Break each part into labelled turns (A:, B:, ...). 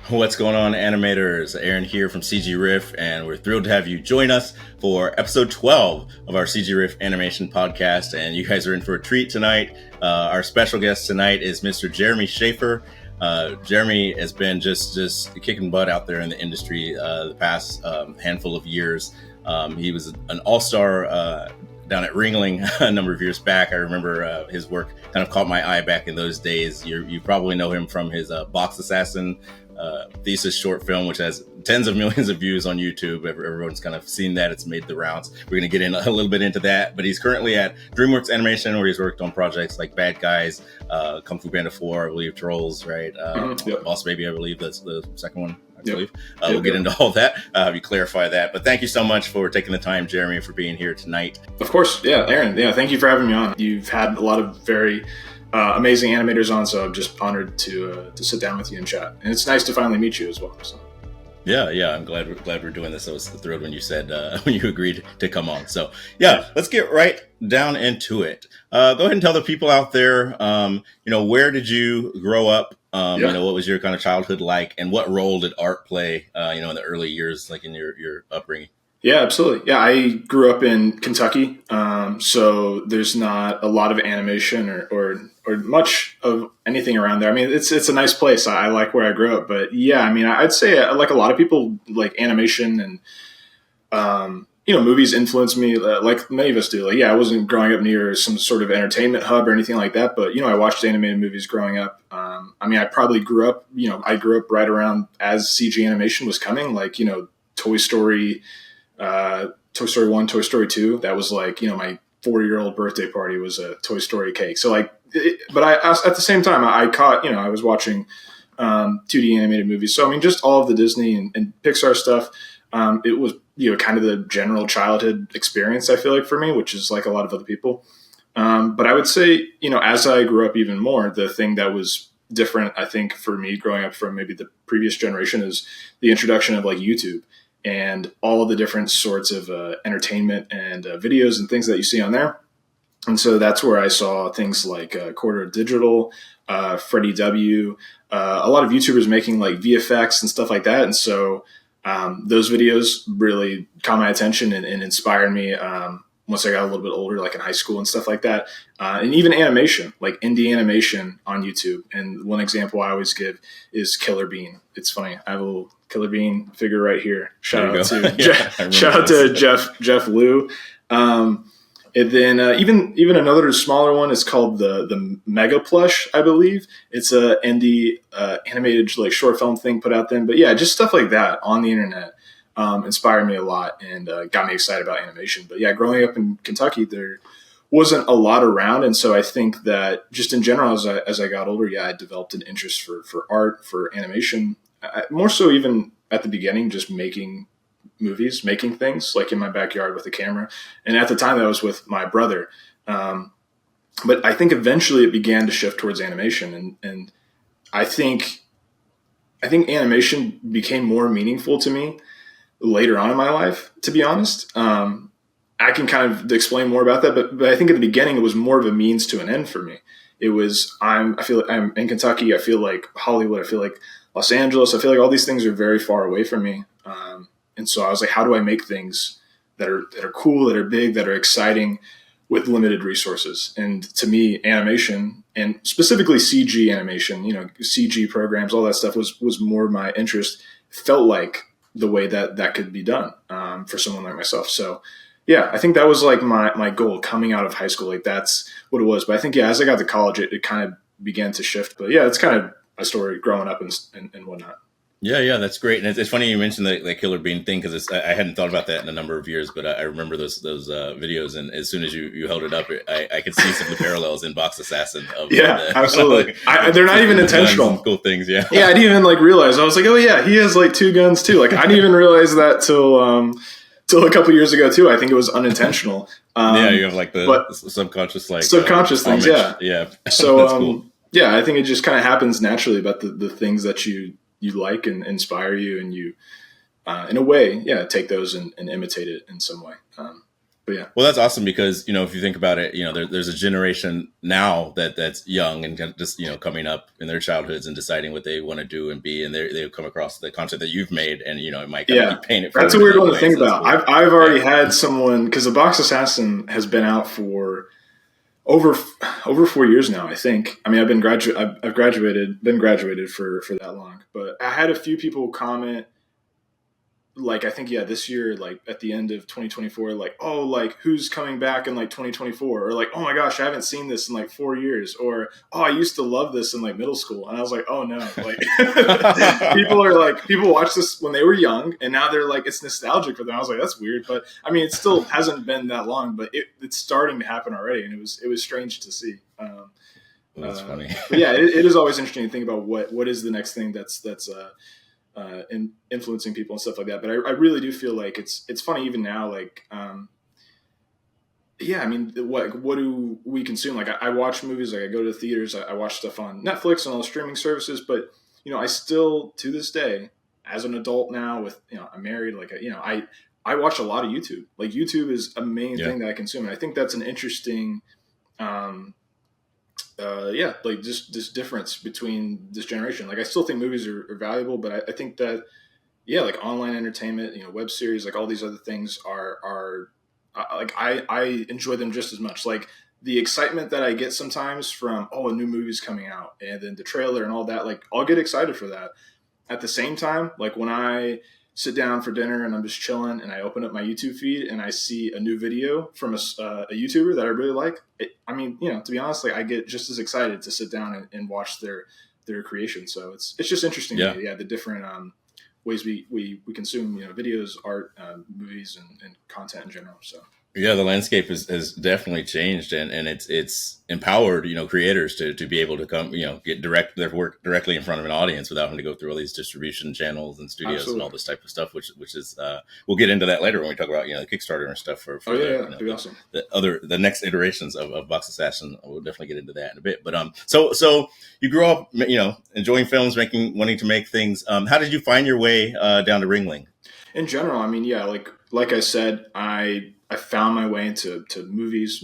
A: What's going on, animators? Aaron here from CG Riff, and we're thrilled to have you join us for episode 12 of our CG Riff animation podcast. And you guys are in for a treat tonight. Our special guest tonight is Mr. Jeremy Schaefer. Jeremy has been just kicking butt out there in the industry the past handful of years. He was an all-star down at Ringling a number of years back. I remember his work kind of caught my eye back in those days. You probably know him from his Box Assassin thesis short film, which has tens of millions of views on YouTube. Everyone's kind of seen that. It's made the rounds. We're going to get in a little bit into that, but he's currently at DreamWorks Animation, where he's worked on projects like Bad Guys, Kung Fu Panda 4, I believe, Trolls, right?
B: Yep.
A: Boss Baby, I believe that's the second one. I believe. We'll get into all that. You clarify that. But thank you so much for taking the time, Jeremy, for being here tonight.
B: Of course. Yeah, Aaron. Yeah, thank you for having me on. You've had a lot of very amazing animators on, so I'm just honored to sit down with you and chat. And it's nice to finally meet you as well. So.
A: Yeah, I'm glad we're doing this. I was thrilled when you said when you agreed to come on. So yeah, let's get right down into it. Go ahead and tell the people out there, where did you grow up? What was your kind of childhood like, and what role did art play, in the early years, like in your upbringing?
B: Yeah, absolutely. Yeah, I grew up in Kentucky, so there's not a lot of animation or much of anything around there. I mean, it's a nice place. I like where I grew up, but yeah, I mean, I'd say like a lot of people, like animation and movies influenced me, like many of us do. Like, yeah, I wasn't growing up near some sort of entertainment hub or anything like that, but I watched animated movies growing up. I probably grew up. I grew up right around as CG animation was coming, like Toy Story. Toy Story 1, Toy Story 2, that was like, my 4-year-old birthday party was a Toy Story cake. So like, but I at the same time, I caught, I was watching 2D animated movies. So, I mean, just all of the Disney and Pixar stuff, it was, kind of the general childhood experience, I feel like, for me, which is like a lot of other people. But I would say, as I grew up even more, the thing that was different, I think, for me growing up from maybe the previous generation is the introduction of like YouTube and all of the different sorts of entertainment and videos and things that you see on there. And so that's where I saw things like Quarter Digital, Freddie W., a lot of YouTubers making like VFX and stuff like that. And so those videos really caught my attention and inspired me once I got a little bit older, like in high school and stuff like that. And even animation, like indie animation on YouTube. And one example I always give is Killer Bean. It's funny. I have a little Killer Bean figure right here. Shout out to Jeff Liu. And then even another smaller one is called the Mega Plush, I believe. It's a indie animated like short film thing put out then. But yeah, just stuff like that on the internet inspired me a lot and got me excited about animation. But yeah, growing up in Kentucky, there wasn't a lot around, and so I think that just in general, as I got older, I developed an interest for art, for animation. More so even at the beginning, just making movies, making things like in my backyard with a camera. And at the time that was with my brother. But I think eventually it began to shift towards animation. And I think animation became more meaningful to me later on in my life, to be honest. I can kind of explain more about that, but I think at the beginning it was more of a means to an end for me. It was, I feel like I'm in Kentucky. I feel like Hollywood. I feel like Los Angeles. I feel like all these things are very far away from me. And so I was like, how do I make things that are cool, that are big, that are exciting with limited resources? And to me, animation and specifically CG animation, CG programs, all that stuff was more my interest. Felt like the way that could be done for someone like myself. So yeah, I think that was like my goal coming out of high school. Like that's what it was. But I think, as I got to college, it kind of began to shift. But yeah, it's kind of my story growing up and whatnot.
A: Yeah, that's great. And it's funny you mentioned the Killer Bean thing, because I hadn't thought about that in a number of years, but I remember those videos. And as soon as you held it up, I could see some of the parallels in Box Assassin.
B: Absolutely. They're not even intentional.
A: Cool things, yeah.
B: Yeah, I didn't even realize. I was like, oh yeah, he has like 2 guns too. Like I didn't even realize that till a couple years ago too. I think it was unintentional.
A: You have like the subconscious
B: things.
A: Homage.
B: Yeah. So that's cool. Yeah, I think it just kind of happens naturally about the things that you like and inspire you, and you in a way take those and imitate it in some way. But yeah.
A: Well, that's awesome because, if you think about it, there's a generation now that's young and just, coming up in their childhoods and deciding what they want to do and be. And they come across the content that you've made and, it might kind of
B: Yeah,
A: keep paying it
B: that's a
A: forward in
B: weird
A: that
B: one to
A: way.
B: think
A: So that's
B: about.
A: cool.
B: I've already
A: Yeah.
B: had someone, because the Box Assassin has been out for over 4 years now, I think. I mean, I've been graduated for that long. But I had a few people comment, like, I think, yeah, this year, like at the end of 2024, like, oh, like who's coming back in like 2024, or like, oh my gosh, I haven't seen this in like 4 years, or oh, I used to love this in like middle school. And I was like, oh no, like people watched this when they were young and now they're like, it's nostalgic for them. I was like, that's weird. But I mean, it still hasn't been that long, but it's starting to happen already. And it was strange to see.
A: That's funny.
B: But yeah, it is always interesting to think about what is the next thing that's influencing people and stuff like that. But I really do feel like it's funny even now, like, yeah, I mean, what do we consume? Like I watch movies, like I go to the theaters, I watch stuff on Netflix and all the streaming services, but I still, to this day, as an adult now with, I'm married, like, I watch a lot of YouTube. Like YouTube is a main thing that I consume. And I think that's an interesting, like just this difference between this generation. Like I still think movies are valuable, but I think that, yeah, like online entertainment, web series, like all these other things are like I enjoy them just as much. Like the excitement that I get sometimes from, oh, a new movie's coming out and then the trailer and all that, like I'll get excited for that. At the same time, like when I sit down for dinner and I'm just chilling and I open up my YouTube feed and I see a new video from a YouTuber that I really like, I mean, to be honest, like I get just as excited to sit down and watch their creation. So it's just interesting to me, the different ways we consume, videos, art, movies, and content in general. So.
A: Yeah, the landscape has definitely changed, and it's empowered creators to be able to come get their work directly in front of an audience without having to go through all these distribution channels and studios. Absolutely. And all this type of stuff, which is we'll get into that later when we talk about the Kickstarter and stuff for
B: that'd be awesome.
A: The next iterations of Box Assassin. We'll definitely get into that in a bit. But so you grew up enjoying films, wanting to make things. How did you find your way down to Ringling?
B: In general, I mean, yeah, like I said, I found my way into movies,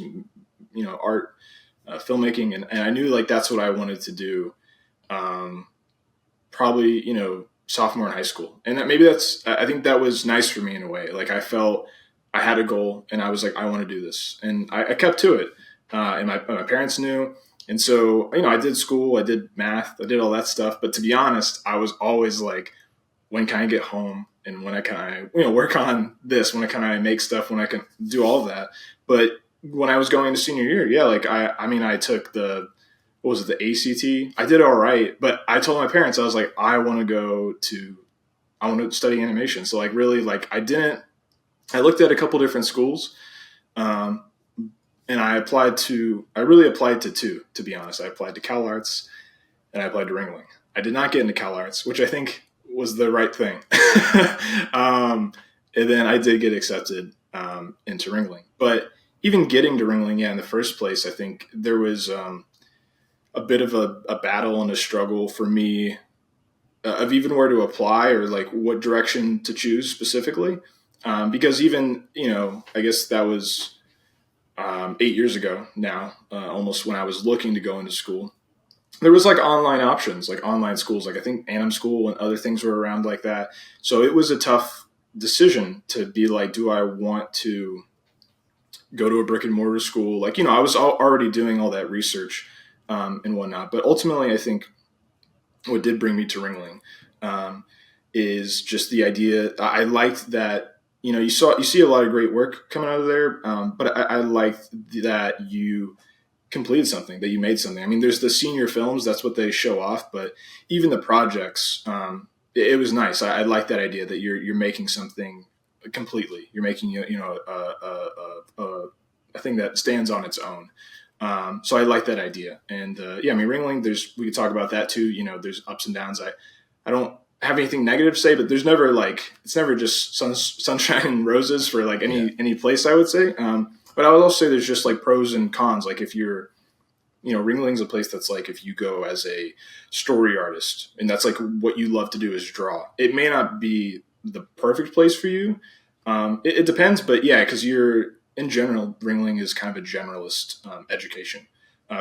B: art, filmmaking, and I knew like that's what I wanted to do. Probably sophomore in high school, and I think that was nice for me in a way. Like I felt I had a goal, and I was like, I want to do this, and I kept to it. And my parents knew, and so I did school, I did math, I did all that stuff. But to be honest, I was always like, when can I get home? And when I can work on this, when can I make stuff, when I can do all of that. But when I was going to senior year, yeah, like I took the ACT? I did all right, but I told my parents, I was like, I want to study animation. So like really, like I looked at a couple different schools, and I really applied to two, to be honest. I applied to Cal Arts and I applied to Ringling. I did not get into Cal Arts, which I think was the right thing. And then I did get accepted into Ringling. But even getting to Ringling, in the first place, I think there was a bit of a battle and a struggle for me of even where to apply or like what direction to choose specifically. Because even, I guess that was 8 years ago now, almost, when I was looking to go into school. There was like online options, like online schools, like I think Anim School and other things were around like that. So it was a tough decision to be like, do I want to go to a brick and mortar school? Like, I was already doing all that research and whatnot. But ultimately, I think what did bring me to Ringling is just the idea. I liked that, you see a lot of great work coming out of there. But I liked that you completed something, that you made something. I mean, there's the senior films, that's what they show off, but even the projects, it was nice. I like that idea that you're making something completely. You're making a thing that stands on its own. So I like that idea. And I mean, Ringling, we could talk about that too. There's ups and downs. I don't have anything negative to say, but it's never just sunshine and roses for like any place, I would say. But I would also say there's just like pros and cons. Like if you're, Ringling's a place that's like, if you go as a story artist and that's like what you love to do is draw, it may not be the perfect place for you. It depends, but yeah, because you're in general, Ringling is kind of a generalist education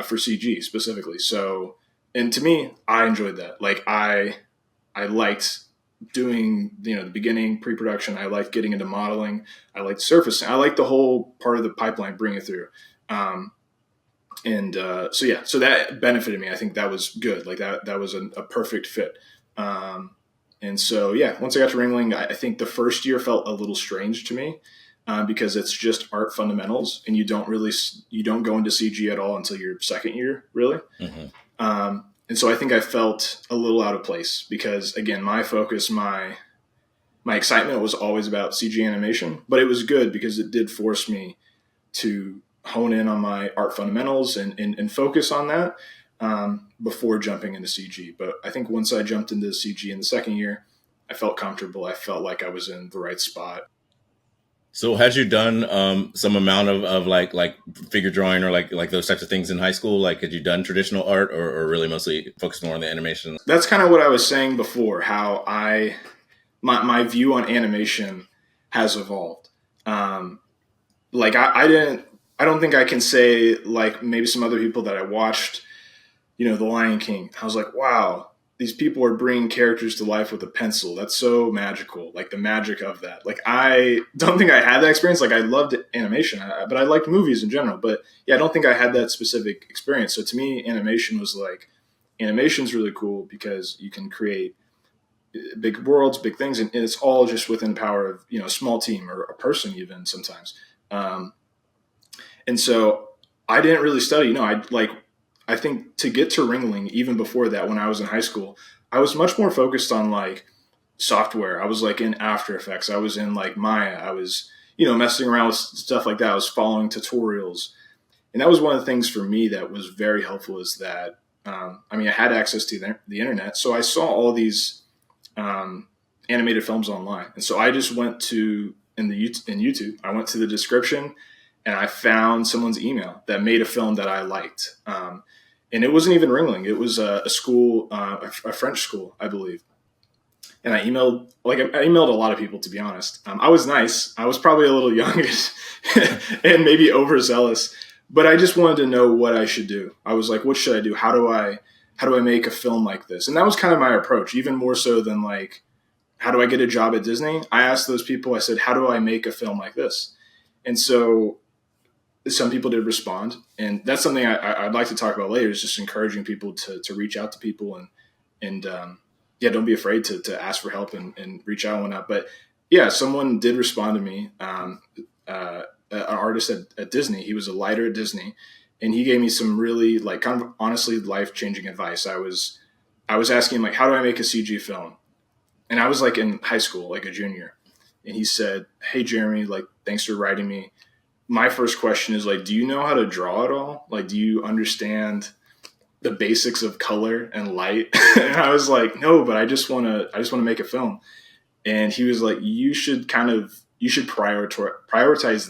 B: for CG specifically. So, and to me, I enjoyed that. Like I liked doing, the beginning pre-production. I liked getting into modeling. I liked surfacing. I liked the whole part of the pipeline, bringing it through. So that benefited me. I think that was good. Like that was a perfect fit. And so, yeah, once I got to Ringling, I think the first year felt a little strange to me because it's just art fundamentals, and you don't go into CG at all until your second year, really. Mm-hmm. And so I think I felt a little out of place because, again, my focus, my excitement was always about CG animation, but it was good because it did force me to hone in on my art fundamentals and focus on that before jumping into CG. But I think once I jumped into CG in the second year, I felt comfortable. I felt like I was in the right spot.
A: So had you done some amount of like figure drawing or like those types of things in high school? Like, had you done traditional art or really mostly focused more on the animation?
B: That's kind of what I was saying before, how my view on animation has evolved. Like I don't think I can say like maybe some other people that I watched, The Lion King. I was like, wow, these people are bringing characters to life with a pencil. That's so magical. Like the magic of that. Like I don't think I had that experience. Like I loved animation, but I liked movies in general. But yeah, I don't think I had that specific experience. So to me, animation's really cool because you can create big worlds, big things, and it's all just within the power of a small team or a person even sometimes. And so I didn't really study. I think to get to Ringling, even before that, when I was in high school, I was much more focused on like software. I was like in After Effects. I was in like Maya. I was, messing around with stuff like that. I was following tutorials. And that was one of the things for me that was very helpful is that, I had access to the internet. So I saw all these animated films online. And so I just went in YouTube, I went to the description and I found someone's email that made a film that I liked. And it wasn't even Ringling. It was a school, a French school, I believe. And I emailed a lot of people, to be honest. I was nice. I was probably a little young and maybe overzealous, but I just wanted to know what I should do. I was like, what should I do? How do I make a film like this? And that was kind of my approach, even more so than like, how do I get a job at Disney? I asked those people, I said, how do I make a film like this? And so some people did respond, and that's something I'd like to talk about later, is just encouraging people to reach out to people and don't be afraid to ask for help and reach out and whatnot. But yeah, someone did respond to me, an artist at Disney. He was a lighter at Disney, and he gave me some really like kind of honestly life-changing advice. I was asking him like, how do I make a CG film? And I was like in high school, like a junior. And he said, hey, Jeremy, like, thanks for writing me. My first question is like, do you know how to draw at all? Like, do you understand the basics of color and light? And I was like, no, but I just want to make a film. And he was like, you should prioritize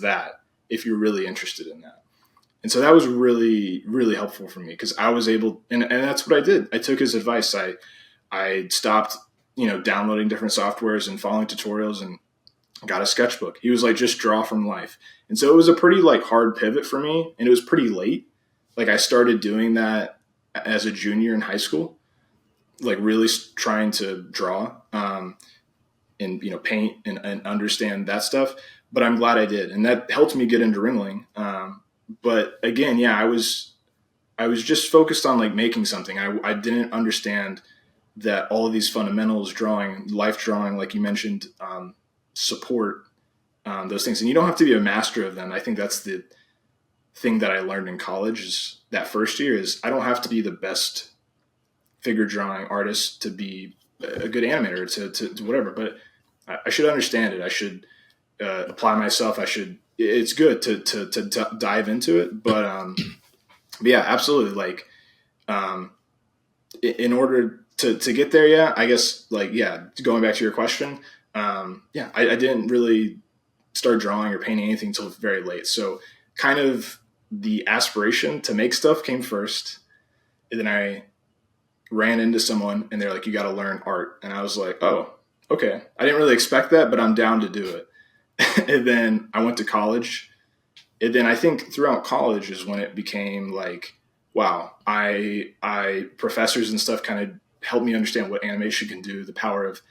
B: that if you're really interested in that. And so that was really, really helpful for me because I was able, and that's what I did. I took his advice. I stopped, downloading different softwares and following tutorials and got a sketchbook. He was like, just draw from life. And so it was a pretty like hard pivot for me, and it was pretty late. Like I started doing that as a junior in high school, like really trying to draw and paint and understand that stuff. But I'm glad I did, and that helped me get into Ringling. But again, yeah, I was just focused on like making something. I didn't understand that all of these fundamentals, drawing, life drawing, like you mentioned, support those things. And you don't have to be a master of them. I think that's the thing that I learned in college is that first year is I don't have to be the best figure drawing artist to be a good animator to whatever, but I should understand it. I should apply myself. It's good to dive into it. But yeah, absolutely. Like in order to get there, yeah, I guess like, yeah, going back to your question, I didn't really start drawing or painting anything until very late. So kind of the aspiration to make stuff came first. And then I ran into someone and they're like, you got to learn art. And I was like, oh, okay. I didn't really expect that, but I'm down to do it. And then I went to college And then I think throughout college is when it became like, wow, I professors and stuff kind of helped me understand what animation can do, the power of,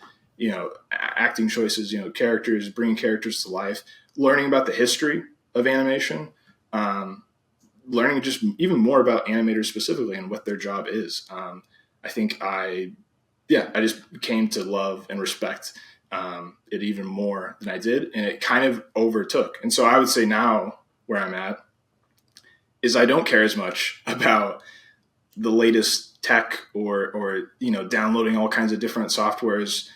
B: acting choices, characters, bringing characters to life, learning about the history of animation, um, learning just even more about animators specifically and what their job is. I think I just came to love and respect it even more than I did, and it kind of overtook. And so I would say now where I'm at is I don't care as much about the latest tech or downloading all kinds of different softwares.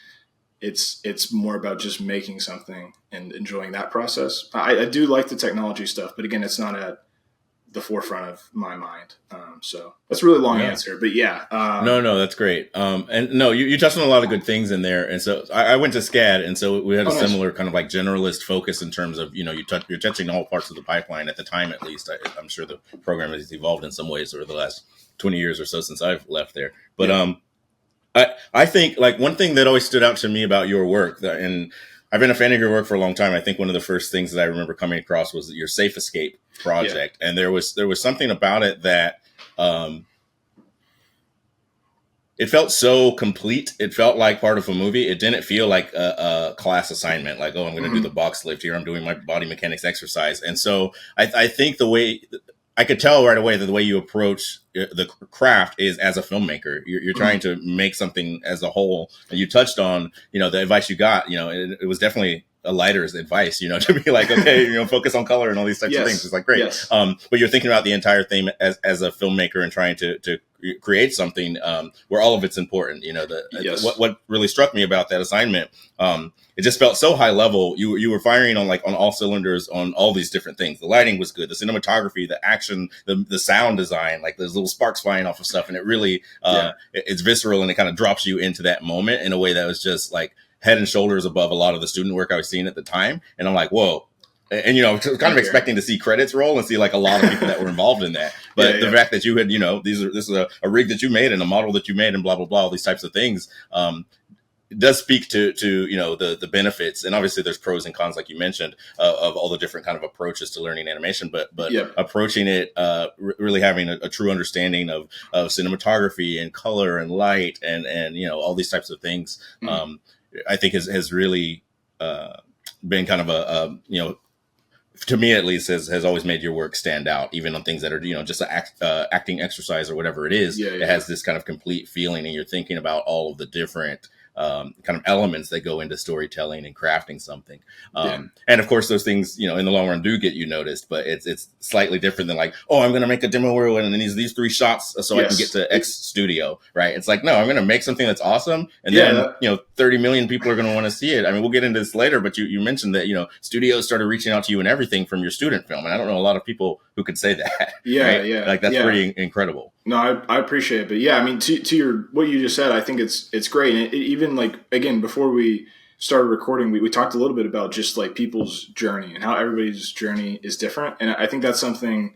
B: It's more about just making something and enjoying that process. I do like the technology stuff, but again, it's not at the forefront of my mind. So that's a really long
A: Yeah.
B: answer, but yeah.
A: No, that's great. And no, you touched on a lot of good things in there. And so I went to SCAD, and so we had a
B: Oh, nice.
A: similar kind of like generalist focus in terms of, you're touching all parts of the pipeline at the time, at least. I'm sure the program has evolved in some ways over the last 20 years or so since I've left there. But,
B: Yeah.
A: I think like one thing that always stood out to me about your work, and I've been a fan of your work for a long time. I think one of the first things that I remember coming across was your Safe Escape
B: Yeah.
A: project. And there was something about it that, um, it felt so complete. It felt like part of a movie. It didn't feel like a class assignment, like, oh, I'm going to do the
B: Mm-hmm.
A: box lift here. I'm doing my body mechanics exercise. And so I think the way I could tell right away that the way you approach the craft is as a filmmaker. You're trying to make something as a whole. And you touched on, the advice you got, it was definitely a lighter's advice, to be like, okay, focus on color and all these types of things.
B: Yes.
A: It's like, great.
B: Yes.
A: But you're thinking about the entire thing as a filmmaker and trying to create something where all of it's important.
B: Yes.
A: What really struck me about that assignment, it just felt so high level. You were firing on all cylinders on all these different things. The lighting was good, the cinematography, the action, the sound design, like there's little sparks flying off of stuff, and it really it's visceral, and it kind of drops you into that moment in a way that was just like head and shoulders above a lot of the student work I was seeing at the time. And I'm like, whoa. And, kind of expecting to see credits roll and see like a lot of people that were involved in that. But the fact that you had, this is a rig that you made and a model that you made and blah, blah, blah, all these types of things, it does speak to the benefits. And obviously there's pros and cons, like you mentioned, of all the different kind of approaches to learning animation, but
B: Yep.
A: approaching it, really having a true understanding of cinematography and color and light and all these types of things, I think has really been kind of to me at least, has always made your work stand out, even on things that are, just an acting exercise or whatever it is.
B: Yeah.
A: It has this kind of complete feeling, and you're thinking about all of the different kind of elements that go into storytelling and crafting something. And of course, those things, in the long run do get you noticed, but it's slightly different than like, oh, I'm going to make a demo reel and then these 3 shots so I can get to X studio, right? It's like, no, I'm going to make something that's awesome. And then, 30 million people are going to want to see it. I mean, we'll get into this later, but you mentioned that, studios started reaching out to you and everything from your student film. And I don't know a lot of people who could say that.
B: Yeah.
A: Right?
B: Yeah.
A: Like that's pretty incredible.
B: No, I appreciate it. But yeah, I mean, to your, what you just said, I think it's great. And even like, again, before we started recording, we talked a little bit about just like people's journey and how everybody's journey is different. And I think that's something,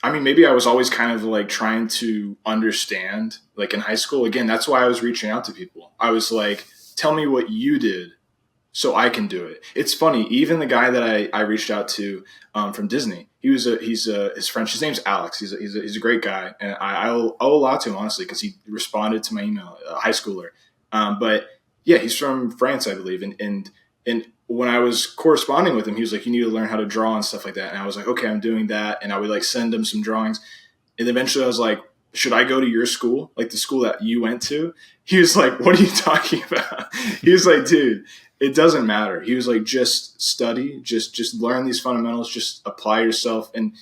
B: I mean, maybe I was always kind of like trying to understand, like in high school. Again, that's why I was reaching out to people. I was like, tell me what you did so I can do it. It's funny. Even the guy that I reached out to from Disney, he's French. His name's Alex. He's a great guy, and I owe a lot to him, honestly, because he responded to my email, a high schooler. But yeah, he's from France, I believe, and when I was corresponding with him, he was like, "You need to learn how to draw and stuff like that." And I was like, "Okay, I'm doing that." And I would like send him some drawings, and eventually I was like, should I go to your school, like the school that you went to? He was like, what are you talking about? He was like, dude, it doesn't matter. He was like, just study, just learn these fundamentals, just apply yourself. And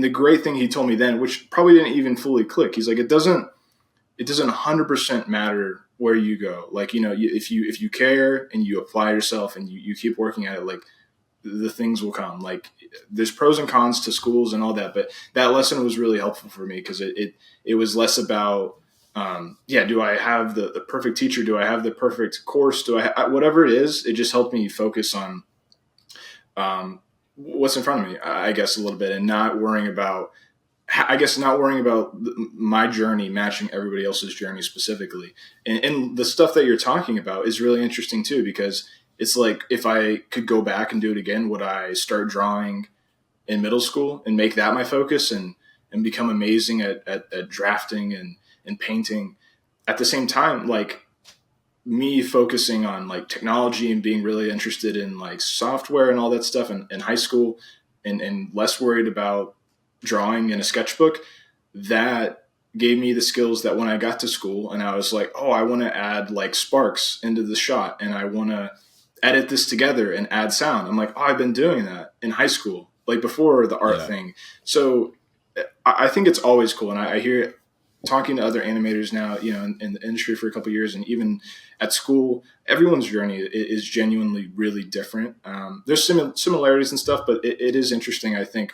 B: the great thing he told me then, which probably didn't even fully click, he's like, it doesn't 100% matter where you go. Like, if you care and you apply yourself and you keep working at it, like the things will come. Like there's pros and cons to schools and all that, but that lesson was really helpful for me because it was less about, do I have the perfect teacher? Do I have the perfect course? Do I whatever it is, it just helped me focus on, what's in front of me, I guess, a little bit, and not worrying about my journey matching everybody else's journey specifically. And the stuff that you're talking about is really interesting too, because it's like, if I could go back and do it again, would I start drawing in middle school and make that my focus and become amazing at drafting and painting. At the same time, like me focusing on like technology and being really interested in like software and all that stuff in high school and less worried about drawing in a sketchbook, that gave me the skills that when I got to school and I was like, oh, I want to add like sparks into the shot and I want to edit this together and add sound. I'm like, oh, I've been doing that in high school, like before the art thing. So I think it's always cool. And I hear it talking to other animators now, you know, in the industry for a couple of years and even at school, everyone's journey is genuinely really different. There's similarities and stuff, but it is interesting, I think.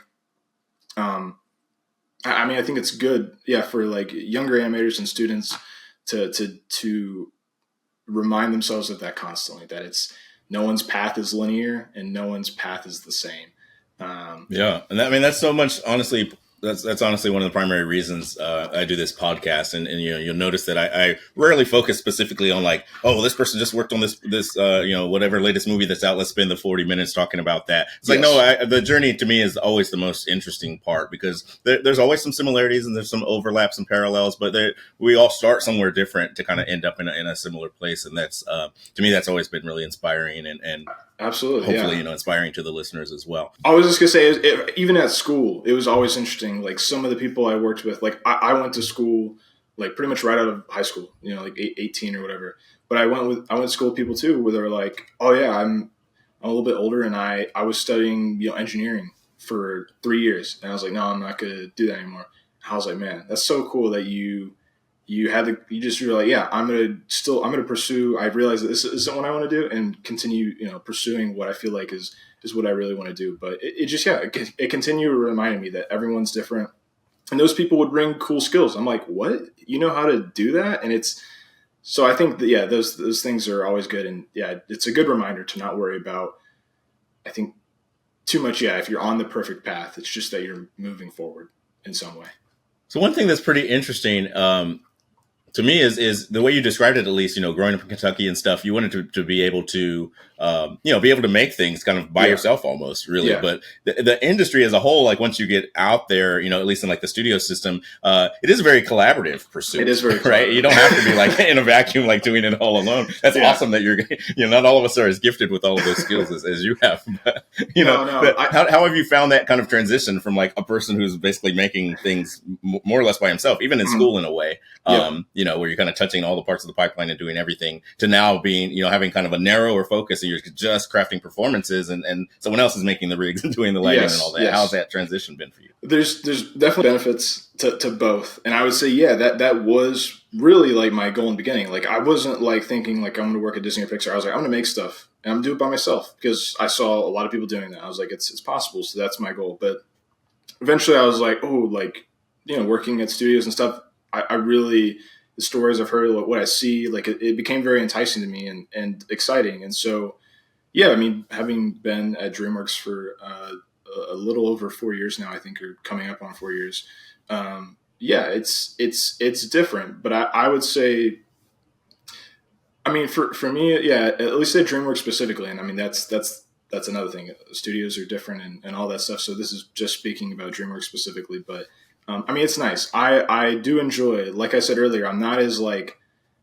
B: I mean, I think it's good, for like younger animators and students to remind themselves of that constantly, that it's no one's path is linear and no one's path is the same.
A: And I mean, that's so much, honestly, that's honestly one of the primary reasons I do this podcast. And you know, you'll notice that I rarely focus specifically on like, oh, well, this person just worked on this you know, whatever latest movie that's out. Let's spend the 40 minutes talking about that. It's like, no, the journey to me is always the most interesting part because there's always some similarities and there's some overlaps and parallels, but we all start somewhere different to kind of end up in a similar place. And that's, to me, that's always been really inspiring and
B: absolutely,
A: hopefully, you know, inspiring to the listeners as well.
B: I was just gonna say, even at school, it was always interesting. Like some of the people I worked with, like I went to school like pretty much right out of high school, you know, like 18 or whatever. But I went to school with people too, where they're like, oh yeah, I'm a little bit older, and I was studying, you know, engineering for 3 years, and I was like, no, I'm not gonna do that anymore. I was like, man, that's so cool that you you're like, yeah, I'm gonna pursue. I realize that this isn't what I want to do, and continue, you know, pursuing what I feel like is what I really want to do. But it continued reminding me that everyone's different, and those people would bring cool skills. I'm like, what? You know how to do that? And it's so I think that those things are always good, and it's a good reminder to not worry about, I think, too much. Yeah, if you're on the perfect path, it's just that you're moving forward in some way.
A: So one thing that's pretty interesting, to me is the way you described it, at least, you know, growing up in Kentucky and stuff, you wanted to be able to, you know, be able to make things kind of by yourself almost, really. Yeah. But the industry as a whole, like once you get out there, you know, at least in like the studio system, it is a very collaborative pursuit.
B: It is very
A: right. You don't have to be like in a vacuum, like doing it all alone. That's awesome that you're, you know, not all of us are as gifted with all of those skills as you have. But, you know, how have you found that kind of transition from like a person who's basically making things more or less by himself, even in school in a way? You know, where you're kind of touching all the parts of the pipeline and doing everything, to now being, you know, having kind of a narrower focus and you're just crafting performances and someone else is making the rigs and doing the lighting and all that. Yes. How's that transition been for you?
B: There's definitely benefits to both. And I would say, that was really like my goal in the beginning. Like I wasn't like thinking like I'm going to work at Disney or Pixar. I was like, I'm going to make stuff and I'm going to do it by myself because I saw a lot of people doing that. I was like, it's possible. So that's my goal. But eventually I was like, oh, like, you know, working at studios and stuff, I really, the stories I've heard, what I see, like it became very enticing to me and exciting. And so, I mean, having been at DreamWorks for a little over 4 years now, I think, or coming up on 4 years. It's different, but I would say, I mean, for me, at least at DreamWorks specifically. And I mean, that's another thing. Studios are different and all that stuff. So this is just speaking about DreamWorks specifically, but I mean, it's nice. I do enjoy, like I said earlier, I'm not as like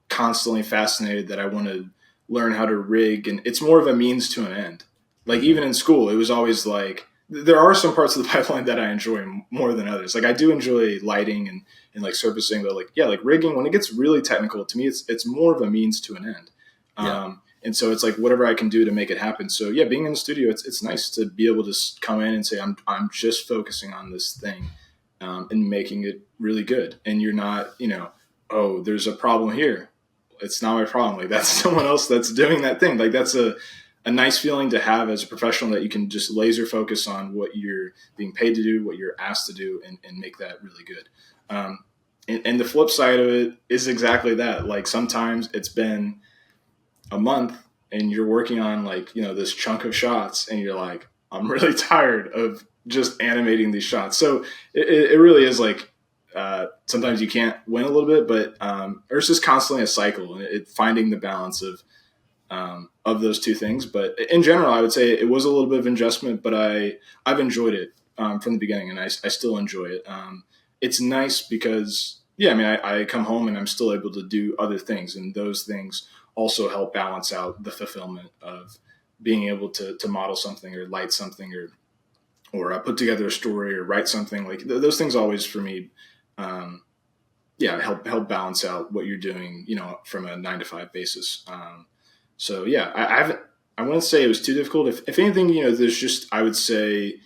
B: constantly fascinated that I want to learn how to rig, and it's more of a means to an end. Like even in school, it was always like, there are some parts of the pipeline that I enjoy more than others. Like I do enjoy lighting and like surfacing, but like rigging, when it gets really technical, to me, it's more of a means to an end. And so it's like whatever I can do to make it happen. So being in the studio, it's nice to be able to come in and say, I'm just focusing on this thing. And making it really good. And you're not, you know, oh, there's a problem here. It's not my problem. Like that's someone else that's doing that thing. Like that's a nice feeling to have as a professional, that you can just laser focus on what you're being paid to do, what you're asked to do, and make that really good. And the flip side of it is exactly that. Like sometimes it's been a month and you're working on like, you know, this chunk of shots and you're like, I'm really tired of just animating these shots. So it really is like, sometimes you can't win a little bit, but it's just constantly a cycle, and finding the balance of those two things. But in general, I would say it was a little bit of adjustment, but I've enjoyed it from the beginning, and I still enjoy it. It's nice because, yeah, I mean, I come home and I'm still able to do other things, and those things also help balance out the fulfillment of being able to model something or light something or put together a story or write something. Like those things always for me, help balance out what you're doing, from a 9 to 5 basis. So yeah, I wouldn't say it was too difficult. If anything, there's just, I would say,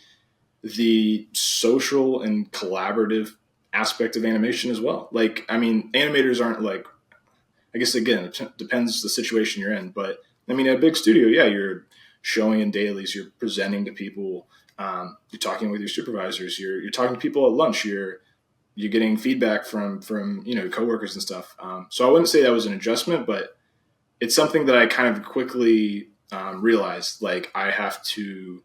B: the social and collaborative aspect of animation as well. Like, I mean, animators aren't like, I guess again, it depends the situation you're in, but I mean, at a big studio, yeah, you're showing in dailies, you're presenting to people, you're talking with your supervisors, you're talking to people at lunch, you're getting feedback from coworkers and stuff. So I wouldn't say that was an adjustment, but it's something that I kind of quickly realized, like I have to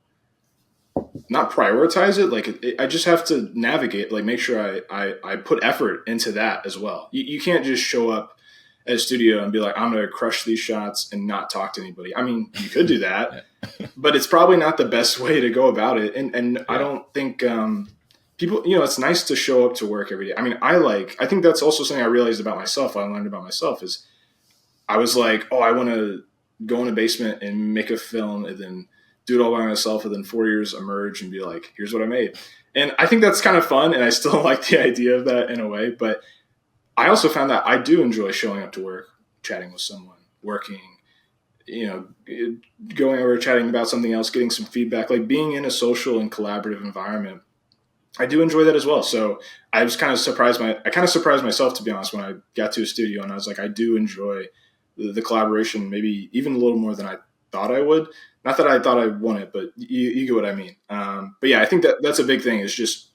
B: not prioritize it. Like I just have to navigate, like make sure I put effort into that as well. You can't just show up at a studio and be like, I'm going to crush these shots and not talk to anybody. I mean, you could do that, but it's probably not the best way to go about it. And I don't think people, it's nice to show up to work every day. I mean, I think that's also something I realized about myself. I learned about myself is I was like, oh, I want to go in a basement and make a film and then do it all by myself, and then 4 years emerge and be like, here's what I made. And I think that's kind of fun, and I still like the idea of that in a way. But I also found that I do enjoy showing up to work, chatting with someone, working, going over, chatting about something else, getting some feedback, like being in a social and collaborative environment. I do enjoy that as well. So I was kind of surprised myself, to be honest, when I got to a studio, and I was like, I do enjoy the collaboration, maybe even a little more than I thought I would. Not that I thought I won it, but you get what I mean. But yeah, I think that's a big thing. It's just,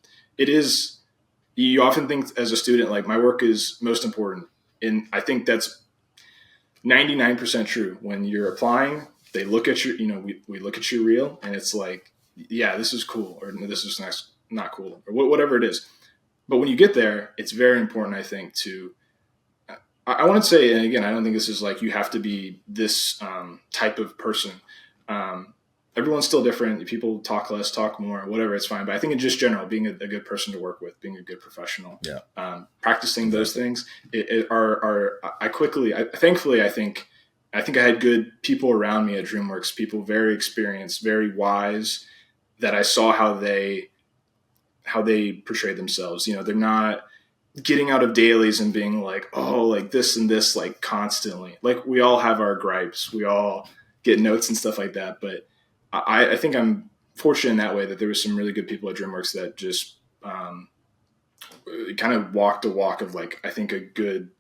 B: you often think as a student, like my work is most important. And I think that's 99% true. When you're applying, they look at your, we look at your reel and it's like, yeah, this is cool, or this is not cool, or whatever it is. But when you get there, it's very important, I think, I want to say, and again, I don't think this is like you have to be this type of person. Everyone's still different. People talk less, talk more, whatever. It's fine. But I think in just general, being a good person to work with, being a good professional, practicing those things thankfully, I think I had good people around me at DreamWorks, people very experienced, very wise, that I saw how they portray themselves. They're not getting out of dailies and being like, oh, like this and this, like constantly. Like we all have our gripes. We all get notes and stuff like that. But I think I'm fortunate in that way that there was some really good people at DreamWorks that just kind of walked the walk of, like, I think a good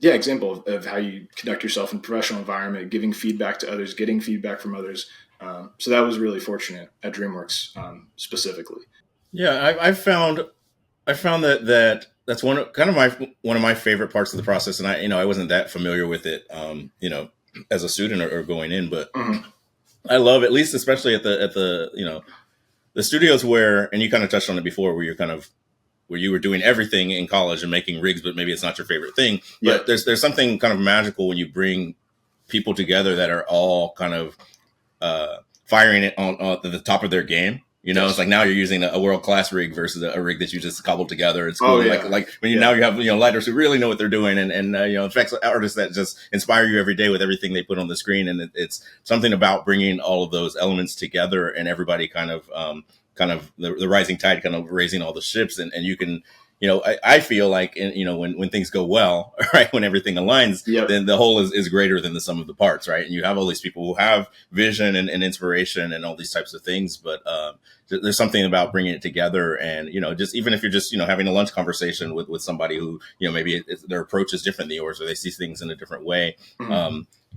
B: example of how you conduct yourself in a professional environment, giving feedback to others, getting feedback from others. So that was really fortunate at DreamWorks specifically.
A: Yeah, I found that's one of my favorite parts of the process, and I wasn't that familiar with it, as a student or going in, but I love, at least especially at the the studios where, and you kind of touched on it before, where you were doing everything in college and making rigs, but maybe it's not your favorite thing. But there's something kind of magical when you bring people together that are all kind of firing it on the top of their game. It's like now you're using a world-class rig versus a rig that you just cobbled together. It's cool. Like when now you have, lighters who really know what they're doing, and effects artists that just inspire you every day with everything they put on the screen. And it's something about bringing all of those elements together, and everybody kind of the rising tide kind of raising all the ships, and you can, I feel like, when things go well, right, when everything aligns, then the whole is greater than the sum of the parts, right? And you have all these people who have vision and inspiration and all these types of things, but there's something about bringing it together, and just even if you're just having a lunch conversation with somebody who maybe their approach is different than yours, or they see things in a different way.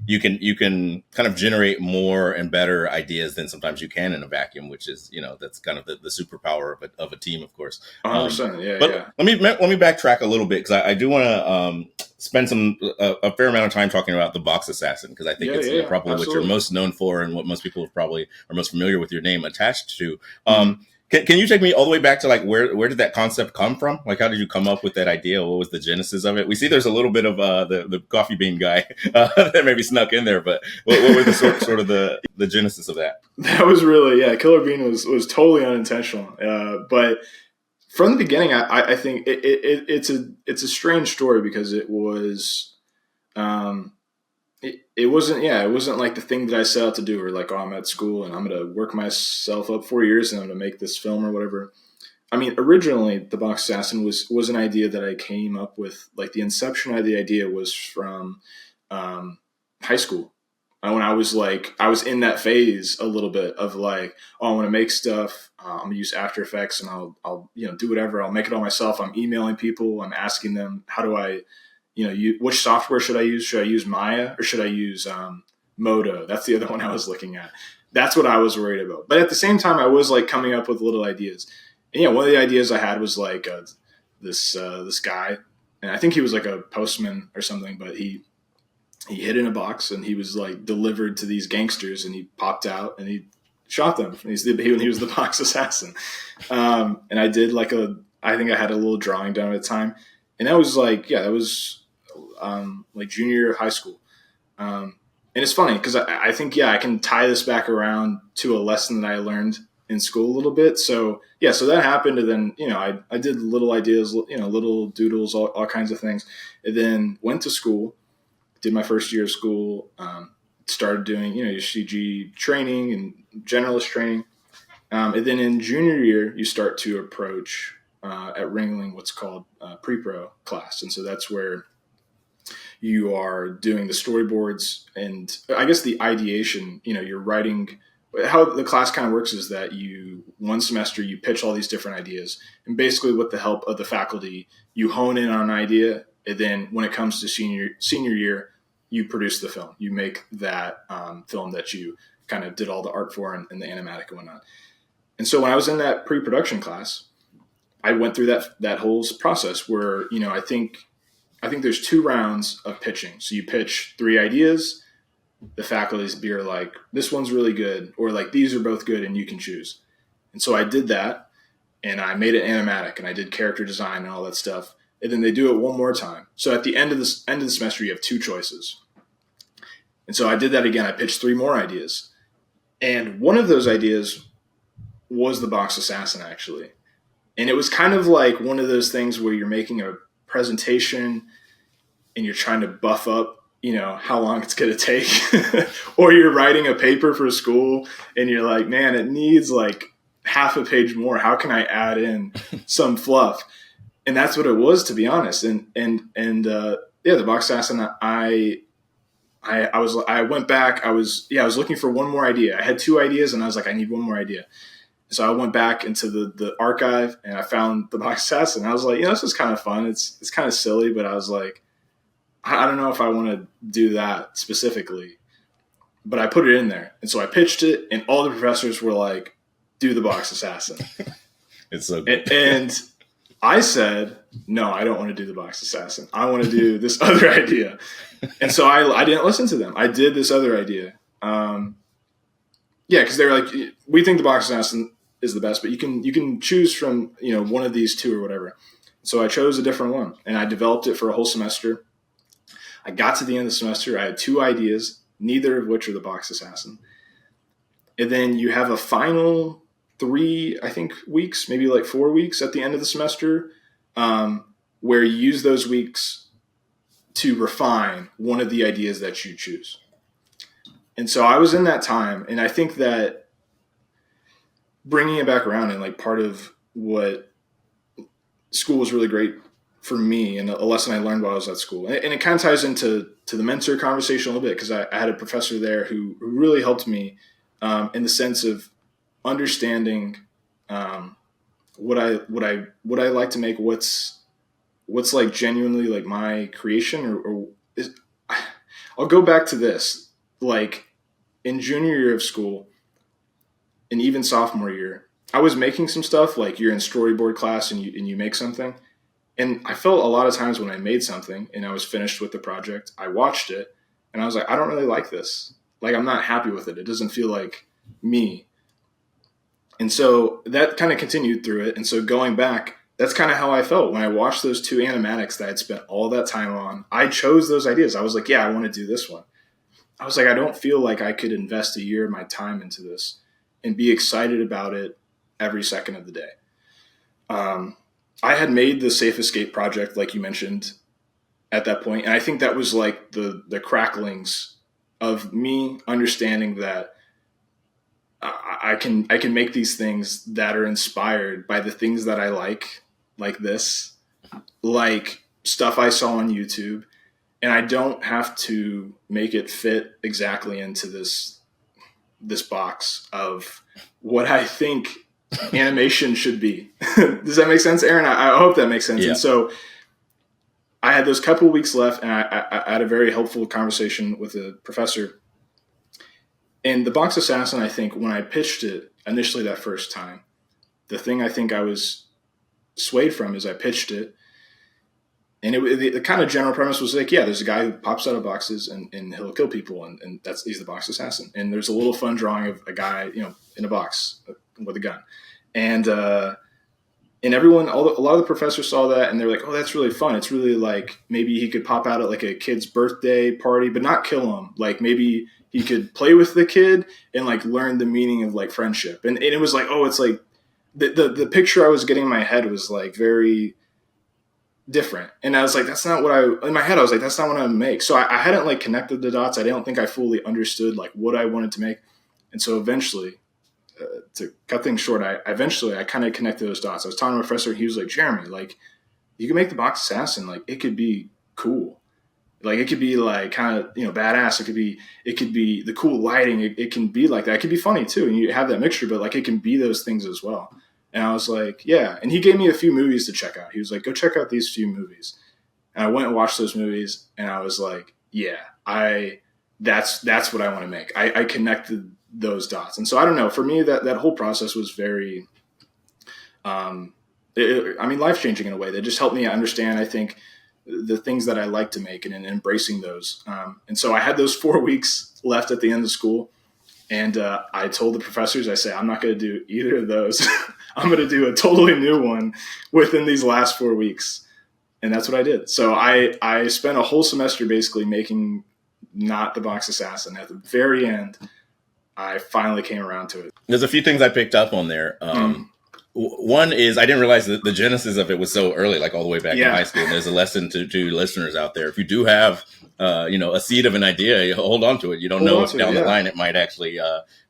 A: You can kind of generate more and better ideas than sometimes you can in a vacuum, which is, that's kind of the superpower of a team, of course.
B: 100%.
A: But let me backtrack a little bit, because I do want to spend a fair amount of time talking about the Box Assassin, because I think probably absolutely what you're most known for, and what most people are most familiar with your name attached to. Can you take me all the way back to like where did that concept come from? Like, how did you come up with that idea? What was the genesis of it? We see there's a little bit of the coffee bean guy that maybe snuck in there, but what were the sort of the genesis of that?
B: That was really, yeah, Killer Bean was totally unintentional. But from the beginning, I think it's a strange story because it was, it wasn't like the thing that I set out to do, or like, oh, I'm at school and I'm going to work myself up 4 years and I'm going to make this film or whatever. I mean, originally the Box Assassin was an idea that I came up with. Like, the inception of the idea was from high school. When I was in that phase a little bit of like, oh, I want to make stuff. I'm gonna use After Effects and I'll do whatever. I'll make it all myself. I'm emailing people. I'm asking them, how do I, which software should I use? Should I use Maya or should I use Modo? That's the other one I was looking at. That's what I was worried about. But at the same time, I was like coming up with little ideas. And yeah, one of the ideas I had was like this guy, and I think he was like a postman or something, but he hid in a box and he was like delivered to these gangsters and he popped out and he shot them. He was the Box Assassin. And I did I think I had a little drawing done at the time. And that was like junior year of high school. And it's funny because I think, I can tie this back around to a lesson that I learned in school a little bit. So so that happened. And then, I did little ideas, little doodles, all kinds of things. And then went to school, did my first year of school, started doing, your CG training and generalist training. And then in junior year, you start to approach at Ringling what's called pre-pro class. And so that's where you are doing the storyboards and I guess the ideation, you're writing. How the class kind of works is that one semester you pitch all these different ideas, and basically with the help of the faculty, you hone in on an idea. And then when it comes to senior year, you produce the film. You make that film that you kind of did all the art for and the animatic and whatnot. And so when I was in that pre-production class, I went through that whole process where, I think there's 2 rounds of pitching. So you pitch 3 ideas. The faculty's be like, this one's really good, or like, these are both good and you can choose. And so I did that and I made it animatic and I did character design and all that stuff. And then they do it one more time. So at the end of the semester, you have 2 choices. And so I did that again. I pitched 3 more ideas. And one of those ideas was the Box Assassin, actually. And it was kind of like one of those things where you're making a presentation and you're trying to buff up, how long it's going to take. Or you're writing a paper for school and you're like, man, it needs like half a page more. How can I add in some fluff? And that's what it was, to be honest. And the Box Assassin, I went back. I was looking for one more idea. I had 2 ideas and I was like, I need one more idea. So I went back into the archive and I found the Box Assassin. I was like, this is kind of fun. It's kind of silly, but I was like, I don't know if I want to do that specifically, but I put it in there. And so I pitched it and all the professors were like, do the Box Assassin.
A: It's so good.
B: And I said, no, I don't want to do the Box Assassin. I want to do this other idea. And so I didn't listen to them. I did this other idea. Because they were like, we think the Box Assassin is the best, but you can choose from, one of these 2 or whatever. So I chose a different one and I developed it for a whole semester. I got to the end of the semester. I had 2 ideas, neither of which are the Box Assassin. And then you have a final 3, I think, weeks, maybe like 4 weeks at the end of the semester, where you use those weeks to refine one of the ideas that you choose. And so I was in that time, and I think that bringing it back around and like part of what school was really great for me and a lesson I learned while I was at school. And it kind of ties into the mentor conversation a little bit because I had a professor there who really helped me in the sense of understanding what I like to make, what's like genuinely like my creation I'll go back to this. Like in junior year of school and even sophomore year, I was making some stuff like you're in storyboard class and you make something. And I felt a lot of times when I made something and I was finished with the project, I watched it and I was like, I don't really like this. Like, I'm not happy with it. It doesn't feel like me. And so that kind of continued through it. And so going back, that's kind of how I felt when I watched those two animatics that I'd spent all that time on. I chose those ideas. I was like, yeah, I want to do this one. I was like, I don't feel like I could invest a year of my time into this and be excited about it every second of the day. I had made the Safe Escape project, like you mentioned, at that point, and I think that was like the cracklings of me understanding that I can make these things that are inspired by the things that I like this, like stuff I saw on YouTube, and I don't have to make it fit exactly into this box of what I think animation should be. Does that make sense, Aaron? I hope that makes sense.
A: Yeah.
B: And so I had those couple of weeks left, and I had a very helpful conversation with a professor. And the Box Assassin, I think, when I pitched it initially that first time, the thing I think I was swayed from is I pitched it, and the kind of general premise was like, yeah, there's a guy who pops out of boxes and he'll kill people, and he's the Box Assassin. And there's a little fun drawing of a guy, in a box with a gun, and everyone, a lot of the professors saw that, and they're like, oh, that's really fun. It's really like maybe he could pop out at like a kid's birthday party, but not kill him. Like maybe he could play with the kid and like learn the meaning of like friendship. And it was like, oh, it's like the picture I was getting in my head was like very different. And I was like, that's not what in my head, I was like, that's not what I make. So I hadn't like connected the dots. I don't think I fully understood like what I wanted to make. And so eventually, to cut things short, I kind of connected those dots. I was talking to a professor. He was like, Jeremy, like you can make the Box Assassin. Like it could be cool. Like it could be like kind of, badass. It could be the cool lighting. It can be like that. It could be funny too. And you have that mixture, but like it can be those things as well. And I was like, yeah. And he gave me a few movies to check out. He was like, go check out these few movies. And I went and watched those movies, and I was like, yeah, that's what I want to make. I connected those dots. And so I don't know, for me, that whole process was very, life-changing in a way. That just helped me understand, I think, the things that I like to make and embracing those. And so I had those 4 weeks left at the end of school. And I told the professors, I say, I'm not going to do either of those. I'm going to do a totally new one within these last 4 weeks. And that's what I did. So I spent a whole semester basically making not the Box Assassin. At the very end, I finally came around to it.
A: There's a few things I picked up on there. One is I didn't realize that the genesis of it was so early, like all the way back in high school. And there's a lesson to listeners out there. If you do have, a seed of an idea, you hold on to it. You don't know if down the line it might actually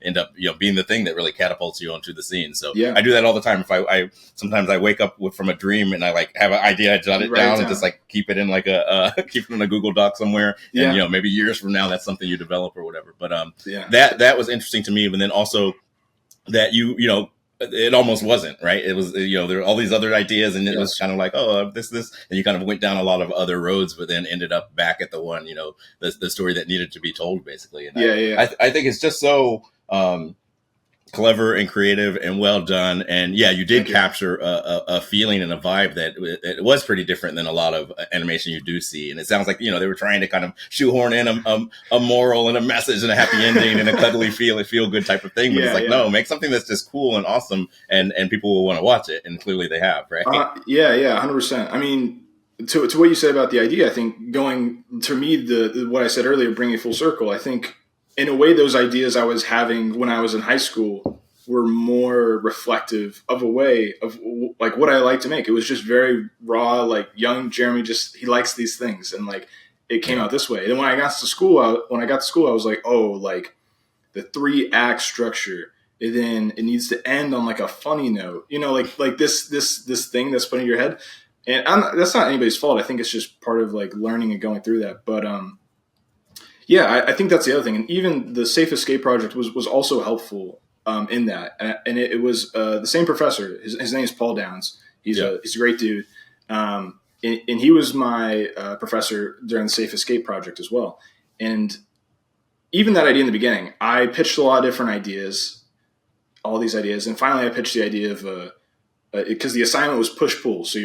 A: end up, being the thing that really catapults you onto the scene. So I do that all the time. If I sometimes I wake up from a dream and I like have an idea, I jot it down and just like keep it in like keep it in a Google Doc somewhere. And maybe years from now that's something you develop or whatever. But that was interesting to me. But then also that it almost wasn't, right? It was, there were all these other ideas, and it was kind of like, oh, this, and you kind of went down a lot of other roads, but then ended up back at the one, the story that needed to be told, basically. And I think it's just so clever and creative and well done. And you did capture a feeling and a vibe that it was pretty different than a lot of animation you do see. And it sounds like, they were trying to kind of shoehorn in a moral and a message and a happy ending and a cuddly feel good type of thing. But it's like, no, make something that's just cool and awesome and people will want to watch it. And clearly they have, right?
B: 100%. I mean, to what you said about the idea, I think going to me, what I said earlier, bringing it full circle, I think, in a way, those ideas I was having when I was in high school were more reflective of a way of like what I like to make. It was just very raw, like young Jeremy, he likes these things. And like, it came out this way. And when I got to school, I was like, oh, like the 3-act structure. And then it needs to end on like a funny note, like this thing that's put in your head. And that's not anybody's fault. I think it's just part of like learning and going through that. But, I think that's the other thing. And even the Safe Escape project was also helpful in that. And it was the same professor. His name is Paul Downs. He's a great dude. And he was my professor during the Safe Escape project as well. And even that idea in the beginning, I pitched a lot of different ideas, all these ideas. And finally I pitched the idea of because the assignment was push-pull. So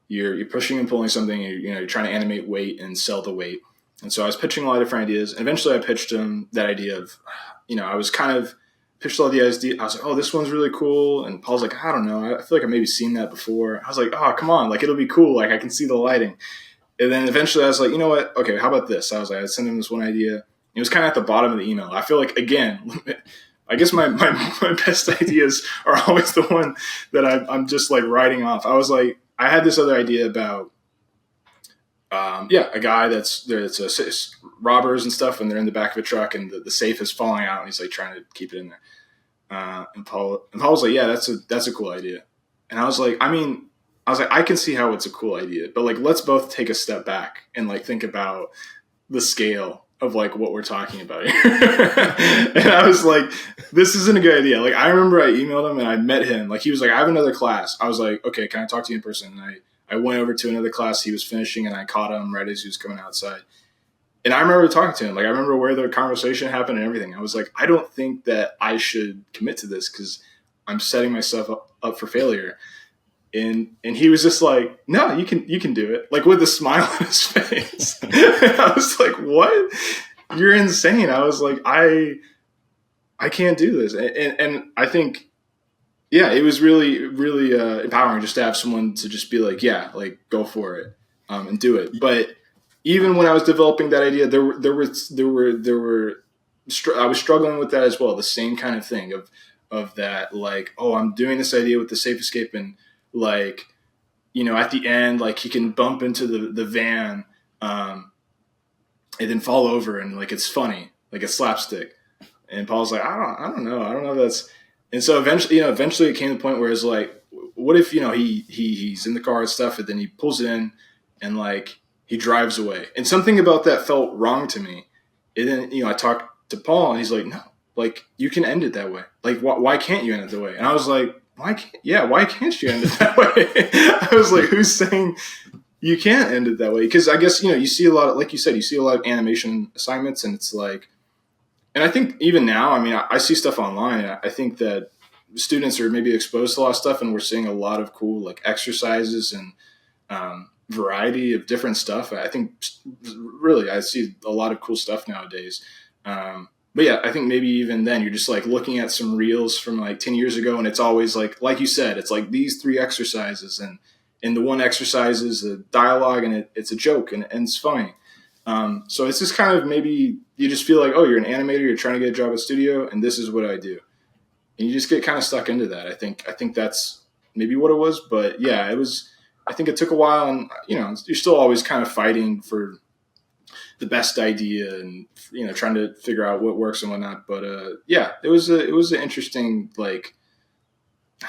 B: you're pushing and pulling something, you're trying to animate weight and sell the weight. And so I was pitching a lot of different ideas. And eventually I pitched him that idea of, I was kind of pitched all the ideas. I was like, oh, this one's really cool. And Paul's like, I don't know. I feel like I've maybe seen that before. I was like, oh, come on. Like, it'll be cool. Like, I can see the lighting. And then eventually I was like, you know what? Okay, how about this? I was like, I sent him this one idea. It was kind of at the bottom of the email. I feel like, again, I guess my best ideas are always the one that I'm just like writing off. I was like, I had this other idea about, a guy that's robbers and stuff, and they're in the back of a truck, and the safe is falling out, and he's like trying to keep it in there. And Paul was like, yeah, that's a cool idea. And I was like, I can see how it's a cool idea, but like, let's both take a step back and like think about the scale of like what we're talking about here. And I was like, this isn't a good idea. Like, I remember I emailed him and I met him. Like, he was like, I have another class. I was like, okay, can I talk to you in person? And I went over to another class he was finishing, and I caught him right as he was coming outside. And I remember talking to him. Like, I remember where the conversation happened and everything. I was like, I don't think that I should commit to this because I'm setting myself up for failure. And he was just like, no, you can do it. Like, with a smile on his face. I was like, what? You're insane. I was like, I can't do this. And I think, yeah, it was really, really empowering just to have someone to just be like, yeah, like, go for it, and do it. But even when I was developing that idea, I was struggling with that as well. The same kind of thing of that, like, oh, I'm doing this idea with the Safe Escape, and like, you know, at the end, like, he can bump into the van, and then fall over, and like, it's funny, like, it's slapstick. And Paul's like, I don't know if that's. And so eventually it came to the point where it's like, what if, you know, he's in the car and stuff, and then he pulls in and like he drives away, and something about that felt wrong to me. And then, you know, I talked to Paul, and he's like, no, like, you can end it that way. Like, why can't you end it that way? And I was like, why can't you end it that way? I was like, who's saying you can't end it that way? Because I guess, you know, you see a lot of, like you said, you see a lot of animation assignments, and it's like, and I think even now, I mean, I see stuff online. I think that students are maybe exposed to a lot of stuff, and we're seeing a lot of cool like exercises and variety of different stuff. I think really I see a lot of cool stuff nowadays. But yeah, I think maybe even then you're just like looking at some reels from like 10 years ago, and it's always like you said, it's like these 3 exercises, and the one exercise is a dialogue, and it's a joke, and it's funny. So it's just kind of, maybe you just feel like, oh, you're an animator, you're trying to get a job at studio, and this is what I do. And you just get kind of stuck into that. I think that's maybe what it was, but yeah, I think it took a while, and, you know, you're still always kind of fighting for the best idea, and, you know, trying to figure out what works and whatnot. But, yeah, it was an interesting, like,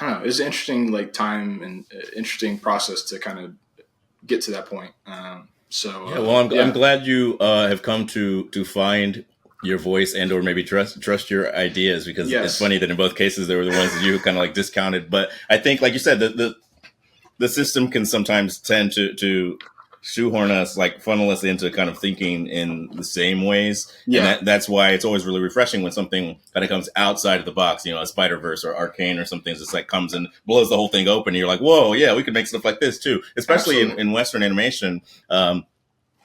B: I don't know, it was an interesting, like, time and interesting process to kind of get to that point.
A: I'm glad you have come to find your voice and or maybe trust your ideas, because It's funny that in both cases they were the ones that you kind of like discounted. But I think, like you said, the system can sometimes tend to shoehorn us, like funnel us into kind of thinking in the same ways. Yeah. And that's why it's always really refreshing when something kind of comes outside of the box, you know, a Spider-Verse or Arcane or something just like comes and blows the whole thing open. And you're like, whoa, yeah, we could make stuff like this too, especially in Western animation.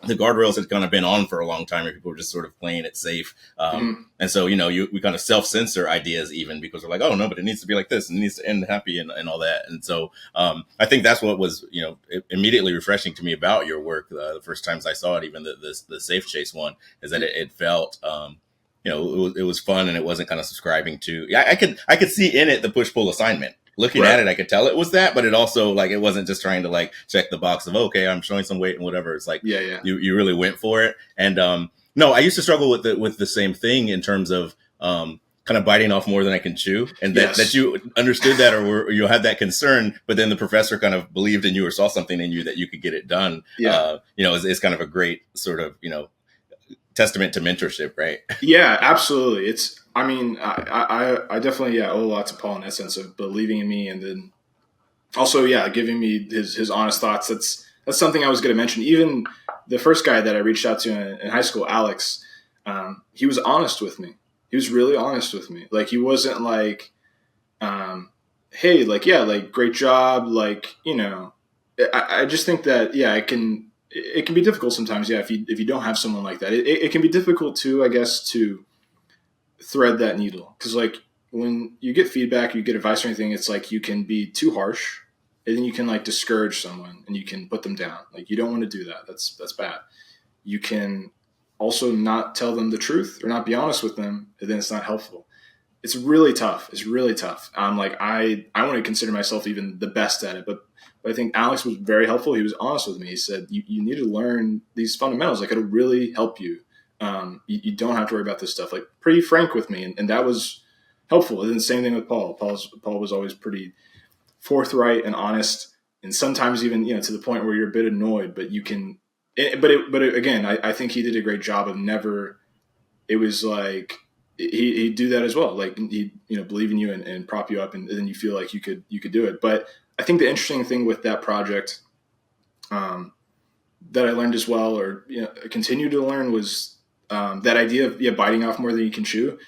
A: The guardrails had kind of been on for a long time, and people were just sort of playing it safe. And so, you know, we kind of self-censor ideas even, because we're like, oh, no, but it needs to be like this, and it needs to end happy and all that. And so I think that's what was, you know, immediately refreshing to me about your work. The first times I saw it, even the Safe Chase one, is that it felt, you know, it was fun, and it wasn't kind of subscribing to, I could see in it the push-pull assignment. Looking at it, I could tell it was that, but it also, like, it wasn't just trying to like check the box of, okay, I'm showing some weight and whatever. It's like, you really went for it. And no, I used to struggle with the same thing in terms of kind of biting off more than I can chew, and that you understood that, or you had that concern, but then the professor kind of believed in you or saw something in you that you could get it done. You know, is kind of a great sort of, you know, testament to mentorship, right? Yeah,
B: absolutely. I mean, I definitely, owe a lot to Paul in that sense of believing in me, and then also, giving me his honest thoughts. That's something I was going to mention. Even the first guy that I reached out to in high school, Alex, he was honest with me. He was really honest with me. Like, he wasn't like, hey, like, yeah, like, great job. Like, you know, I just think that, it can be difficult sometimes. Yeah. If you don't have someone like that, it can be difficult too, I guess, to thread that needle. 'Cause, like, when you get feedback, you get advice or anything, it's like you can be too harsh, and then you can like discourage someone and you can put them down. Like, you don't want to do that. That's bad. You can also not tell them the truth or not be honest with them, and then it's not helpful. It's really tough. It's really tough. Like I want to consider myself even the best at it, but I think Alex was very helpful. He was honest with me. He said, you need to learn these fundamentals. Like, it'll really help you. You don't have to worry about this stuff. Like, pretty frank with me. And that was helpful. And then the same thing with Paul. Paul was always pretty forthright and honest. And sometimes even, to the point where you're a bit annoyed, but you can, again, I think he did a great job of never, it was like, he'd do that as well. Like, he'd, believe in you and prop you up, and then you feel like you could do it. But I think the interesting thing with that project, that I learned as well, or continue to learn, was that idea of biting off more than you can chew.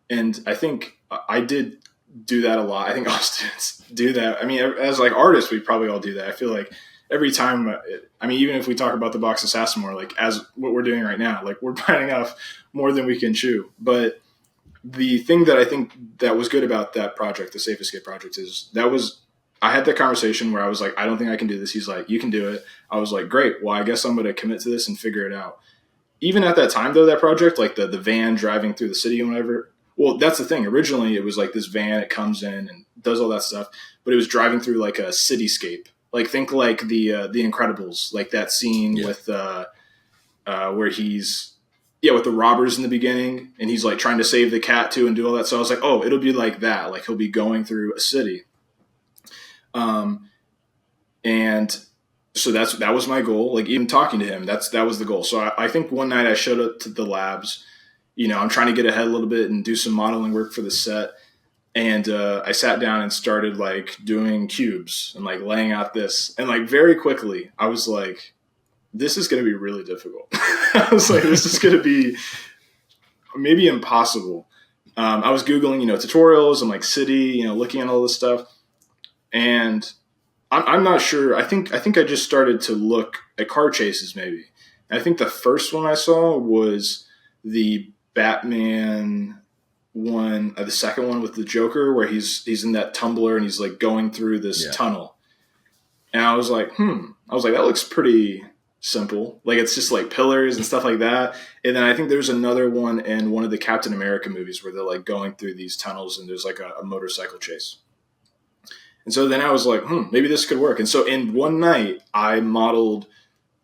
B: And I think I did do that a lot. I think all students do that. I mean, as like artists, we probably all do that. I feel like every time, even if we talk about the box assassin more, like as what we're doing right now, like we're biting off more than we can chew. But the thing that I think that was good about that project, the Safe Escape project, is I had that conversation where I was like, I don't think I can do this. He's like, you can do it. I was like, great. Well, I guess I'm going to commit to this and figure it out. Even at that time, though, that project, like the van driving through the city and whatever. Well, that's the thing. Originally, it was like this van. It comes in and does all that stuff, but it was driving through like a cityscape. Like, think like the Incredibles, like that scene with where he's with the robbers in the beginning, and he's like trying to save the cat too and do all that. So I was like, oh, it'll be like that. Like, he'll be going through a city. And so that was my goal. Like, even talking to him, that was the goal. So I think one night I showed up to the labs, I'm trying to get ahead a little bit and do some modeling work for the set. And I sat down and started like doing cubes and like laying out this. And like very quickly, I was like, this is going to be really difficult. I was like, this is going to be maybe impossible. I was Googling, tutorials and like city, looking at all this stuff. And I'm not sure. I think I just started to look at car chases maybe. And I think the first one I saw was the Batman one, the second one with the Joker, where he's in that tumbler and he's like going through this tunnel. And I was like, that looks pretty simple. Like, it's just like pillars and stuff like that. And then I think there's another one in one of the Captain America movies where they're like going through these tunnels and there's like a motorcycle chase. And so then I was like, maybe this could work. And so in one night, I modeled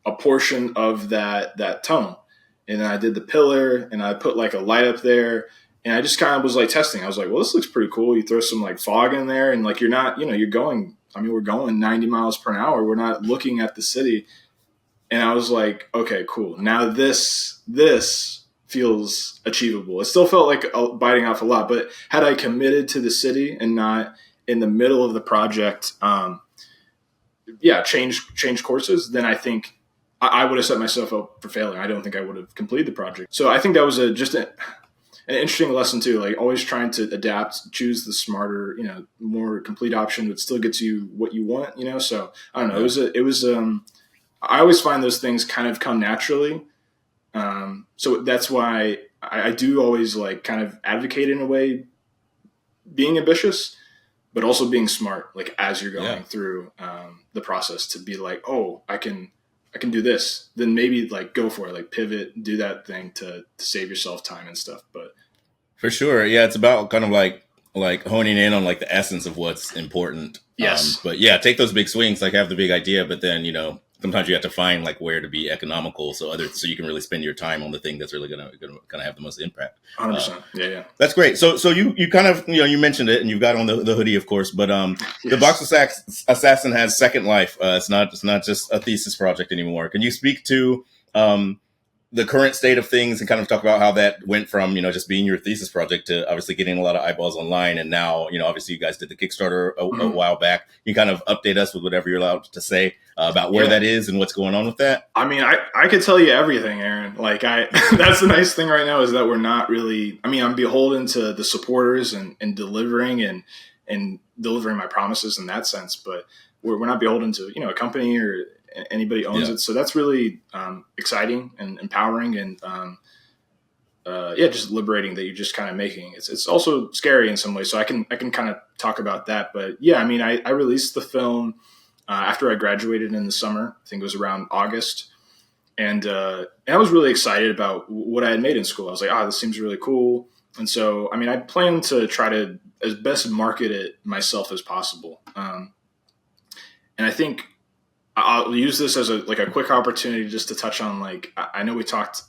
B: a portion of that tunnel. And then I did the pillar and I put like a light up there. And I just kind of was like testing. I was like, well, this looks pretty cool. You throw some like fog in there and like you're not, you're going, we're going 90 miles per hour. We're not looking at the city. And I was like, okay, cool. Now this feels achievable. It still felt like biting off a lot. But had I committed to the city and not in the middle of the project, change courses, then I think I would have set myself up for failure. I don't think I would have completed the project. So I think that was just an interesting lesson too. Like, always trying to adapt, choose the smarter, more complete option that still gets you what you want. So I don't know. It was. I always find those things kind of come naturally. So that's why I do always like kind of advocate in a way, being ambitious, but also being smart, like as you're going through the process, to be like, oh, I can do this, then maybe like go for it, like pivot, do that thing to save yourself time and stuff. But
A: for sure, it's about kind of like honing in on like the essence of what's important.
B: Yes.
A: But take those big swings, like have the big idea, but then, sometimes you have to find like where to be economical so you can really spend your time on the thing that's really gonna have the most impact.
B: 100%. Yeah.
A: That's great. So you kind of, you mentioned it and you've got on the hoodie, of course, but the Box Assassin has second life. It's not just a thesis project anymore. Can you speak to the current state of things and kind of talk about how that went from, just being your thesis project to obviously getting a lot of eyeballs online? And now, obviously you guys did the Kickstarter a while back. You kind of update us with whatever you're allowed to say about where that is and what's going on with that.
B: I could tell you everything, Aaron. Like that's the nice thing right now, is that we're not really, I'm beholden to the supporters and delivering and delivering my promises in that sense, but we're not beholden to, a company or anybody owns it. So that's really exciting and empowering. And just liberating that you're just kind of making. It's also scary in some ways. So I can kind of talk about that. But yeah, I mean, I released the film after I graduated in the summer. I think it was around August. And I was really excited about what I had made in school. I was like, this seems really cool. And so, I mean, I plan to try to as best market it myself as possible. And I think I'll use this as a quick opportunity just to touch on, like, I know we talked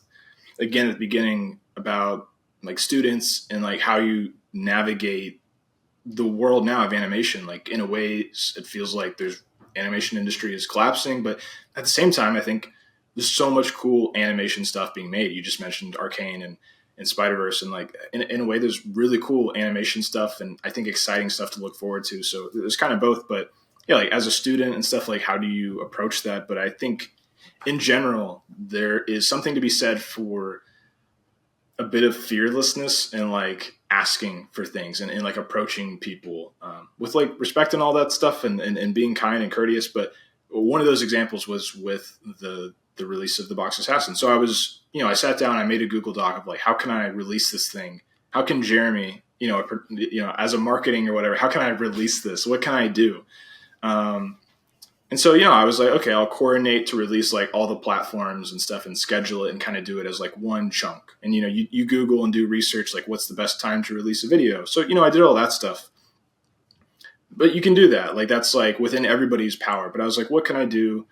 B: again at the beginning about like students and like how you navigate the world now of animation. Like, in a way, it feels like there's animation industry is collapsing, but at the same time, I think there's so much cool animation stuff being made. You just mentioned Arcane and Spider-Verse, and like in a way, there's really cool animation stuff and I think exciting stuff to look forward to. So there's kind of both, but yeah, like as a student and stuff, like how do you approach that? But I think in general, there is something to be said for a bit of fearlessness and like asking for things and like approaching people with like respect and all that stuff and being kind and courteous. But one of those examples was with the release of the Box Assassin. So I was, I sat down, I made a Google Doc of like, how can I release this thing? How can Jeremy, as a marketing or whatever, how can I release this? What can I do? And so, I was like, okay, I'll coordinate to release like all the platforms and stuff and schedule it and kind of do it as like one chunk. And, you Google and do research, like what's the best time to release a video. So, I did all that stuff, but you can do that. Like, that's like within everybody's power. But I was like, what can I do?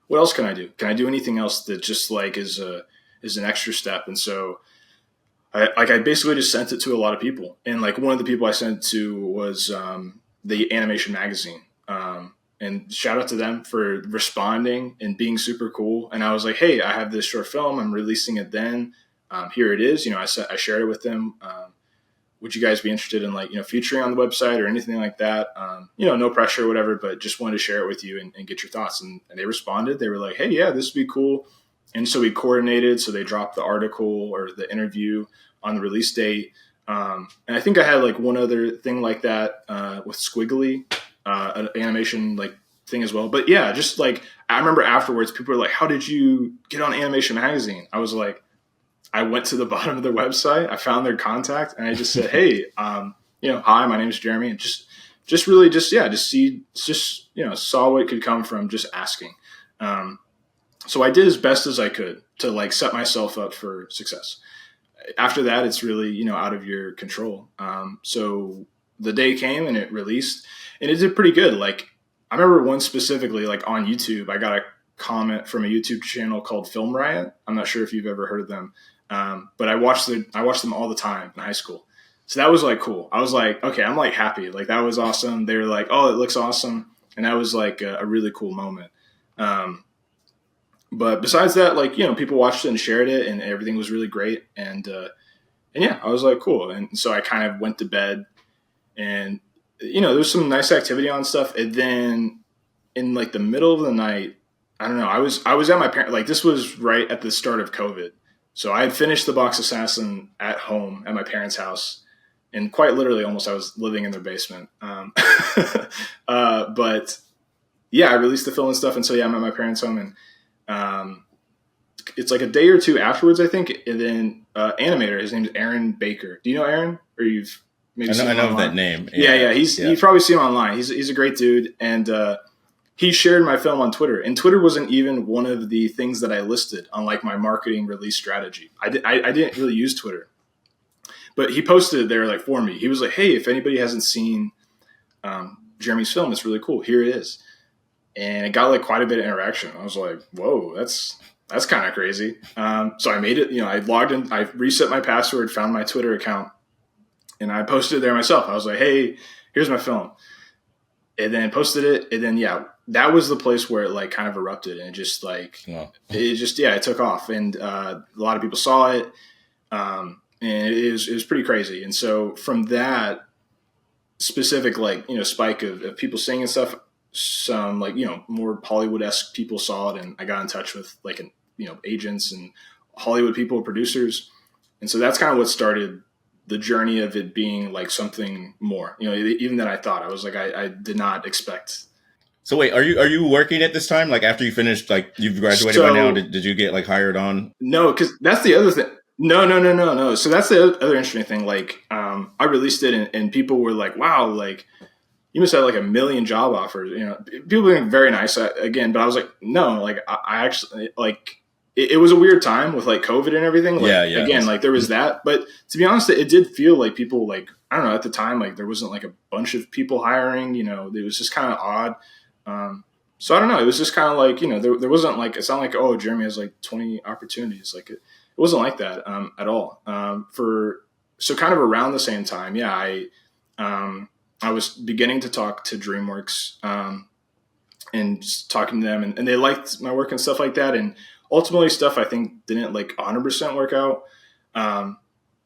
B: What else can I do? Can I do anything else that just like is an extra step? And so I basically just sent it to a lot of people. And like one of the people I sent it to was the Animation Magazine. And shout out to them for responding and being super cool. And I was like, hey, I have this short film. I'm releasing it then. Here it is. I shared it with them. Would you guys be interested in like, featuring on the website or anything like that? No pressure or whatever, but just wanted to share it with you and get your thoughts. And they responded. They were like, hey, yeah, this would be cool. And so we coordinated. So they dropped the article or the interview on the release date. And I think I had like one other thing like that with Squiggly. An animation like thing as well. But yeah, just like I remember afterwards, people were like, how did you get on Animation Magazine? I was like, I went to the bottom of their website, I found their contact, and I just said, hey, hi, my name is Jeremy. And just really saw what could come from just asking. So I did as best as I could to like set myself up for success. After that, it's really, out of your control. So the day came and it released. And it did pretty good. Like, I remember one specifically, like on YouTube, I got a comment from a YouTube channel called Film Riot. I'm not sure if you've ever heard of them, but I watched them all the time in high school. So that was like cool. I was like, okay, I'm like happy. Like that was awesome. They were like, oh, it looks awesome, and that was like a really cool moment. But besides that, like people watched it and shared it, and everything was really great. And yeah, I was like, cool. And so I kind of went to bed and. There's some nice activity on stuff. And then in like the middle of the night, I don't know, I was at my parents, like this was right at the start of COVID. So I had finished the Box Assassin at home at my parents' house. And quite literally almost I was living in their basement. But yeah, I released the film and stuff. And so yeah, I'm at my parents' home and it's like a day or two afterwards, I think. And then animator, his name is Aaron Baker. Do you know Aaron? Or you've maybe
A: I know that name.
B: Yeah. You probably see him online. He's a great dude. And he shared my film on Twitter. And Twitter wasn't even one of the things that I listed on like my marketing release strategy. I didn't really use Twitter. But he posted it there like for me. He was like, hey, if anybody hasn't seen Jeremy's film, it's really cool. Here it is. And it got like quite a bit of interaction. I was like, whoa, that's kind of crazy. So I made it, I logged in, I reset my password, found my Twitter account, and I posted it there myself. I was like, hey, here's my film. And then posted it. And then, yeah, that was the place where it like kind of erupted. And it just like, it took off. And a lot of people saw it. And it was pretty crazy. And so from that specific, like, spike of people seeing and stuff, some like, more Hollywood-esque people saw it. And I got in touch with like, agents and Hollywood people, producers. And so that's kind of what started the journey of it being like something more, even than I thought. I was like, I did not expect.
A: So wait, are you working at this time? Like after you finished, like you've graduated by now, did you get like hired on?
B: No, because that's the other thing. No. So that's the other interesting thing. Like, I released it, and people were like, "Wow, like you must have like a million job offers." You know, people being very nice again, but I was like, "No, like I actually like." It was a weird time with like COVID and everything.
A: Yeah,
B: Like
A: yeah,
B: again, like there was that, but to be honest, it did feel like people like I don't know at the time like there wasn't like a bunch of people hiring. You know, it was just kind of odd. Um, so I don't know. It was just kind of like there wasn't like it's not like oh Jeremy has like 20 opportunities. Like it wasn't like that at all. For so kind of around the same time, yeah, um, I was beginning to talk to DreamWorks and just talking to them, and they liked my work and stuff like that. And ultimately, stuff I think didn't like 100% work out. Um,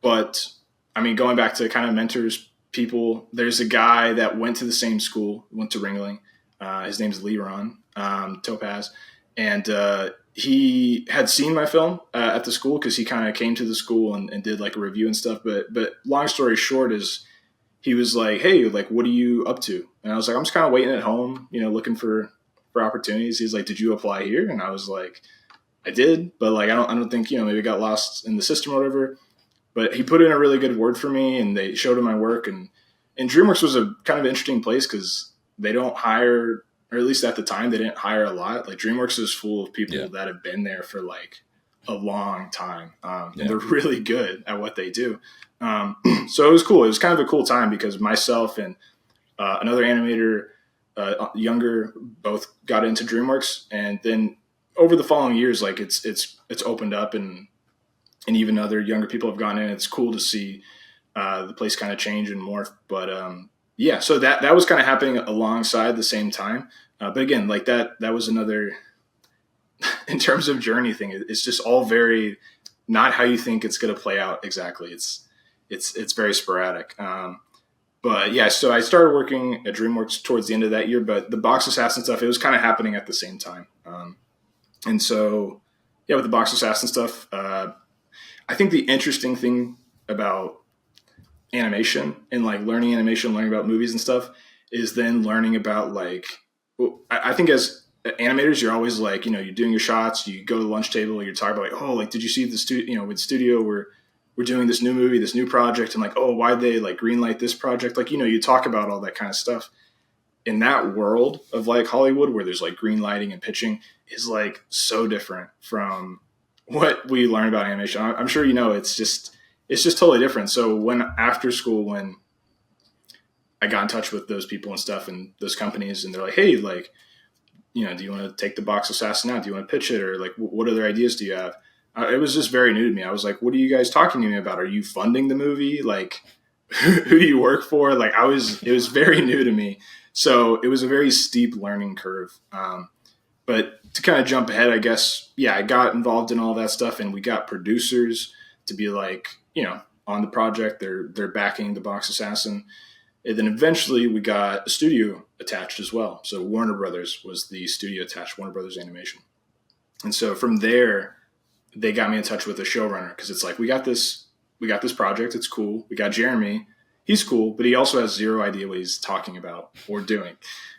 B: but I mean, going back to kind of mentors, people. There's a guy that went to the same school, went to Ringling. His name's Leron Topaz, and he had seen my film at the school because he kind of came to the school and did like a review and stuff. But long story short is he was like, "Hey, like, what are you up to?" And I was like, "I'm just kind of waiting at home, looking for opportunities." He's like, "Did you apply here?" And I was like, "I did, but like, I don't think maybe it got lost in the system or whatever." But he put in a really good word for me, and they showed him my work, and DreamWorks was a kind of interesting place because they don't hire, or at least at the time, they didn't hire a lot. Like DreamWorks is full of people
A: yeah,
B: that have been there for like a long time, and
A: yeah.
B: they're really good at what they do. So it was cool. It was kind of a cool time because myself and another animator, younger, both got into DreamWorks, and then over the following years, like it's opened up, and even other younger people have gone in. It's cool to see the place kind of change and morph. But yeah, so that was kind of happening alongside the same time. But again, like that was another in terms of journey thing. It's just all very not how you think it's going to play out exactly. It's very sporadic. But yeah, so I started working at DreamWorks towards the end of that year. But the Box Assassin stuff, it was kind of happening at the same time. And so yeah, with the Box Assassin stuff, I think the interesting thing about animation and like learning animation, learning about movies and stuff is then learning about like, well, I think as animators, you're always like, you're doing your shots, you go to the lunch table, you're talking about like, oh, like, did you see the studio, with studio we're doing this new movie, this new project. And like, oh, why'd they like greenlight this project? Like, you talk about all that kind of stuff in that world of like Hollywood where there's like green lighting and pitching is like so different from what we learn about animation. I'm sure it's just totally different. So when after school, when I got in touch with those people and stuff and those companies, and they're like, "Hey, like, do you want to take the Box Assassin out? Do you want to pitch it, or like, what other ideas do you have?" It was just very new to me. I was like, "What are you guys talking to me about? Are you funding the movie? Like, who do you work for?" Like, it was very new to me. So it was a very steep learning curve. But to kind of jump ahead, I guess, yeah, I got involved in all that stuff, and we got producers to be like, on the project. They're backing the Box Assassin, and then eventually we got a studio attached as well. So Warner Brothers was the studio attached, Warner Brothers Animation, and so from there, they got me in touch with a showrunner because it's like we got this project. It's cool. We got Jeremy. He's cool, but he also has zero idea what he's talking about or doing,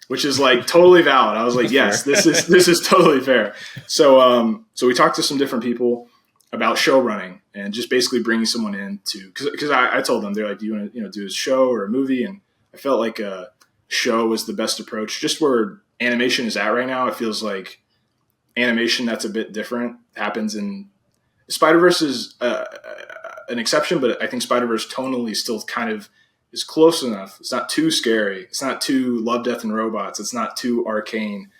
B: which is like totally valid. I was like, yes, this is totally fair. So we talked to some different people about show running and just basically bringing someone in to because I told them they're like, do you want to do a show or a movie? And I felt like a show was the best approach. Just where animation is at right now, it feels like animation that's a bit different happens in Spider-Verse is an exception, but I think Spider-Verse tonally still kind of is close enough. It's not too scary. It's not too Love, Death, and Robots. It's not too arcane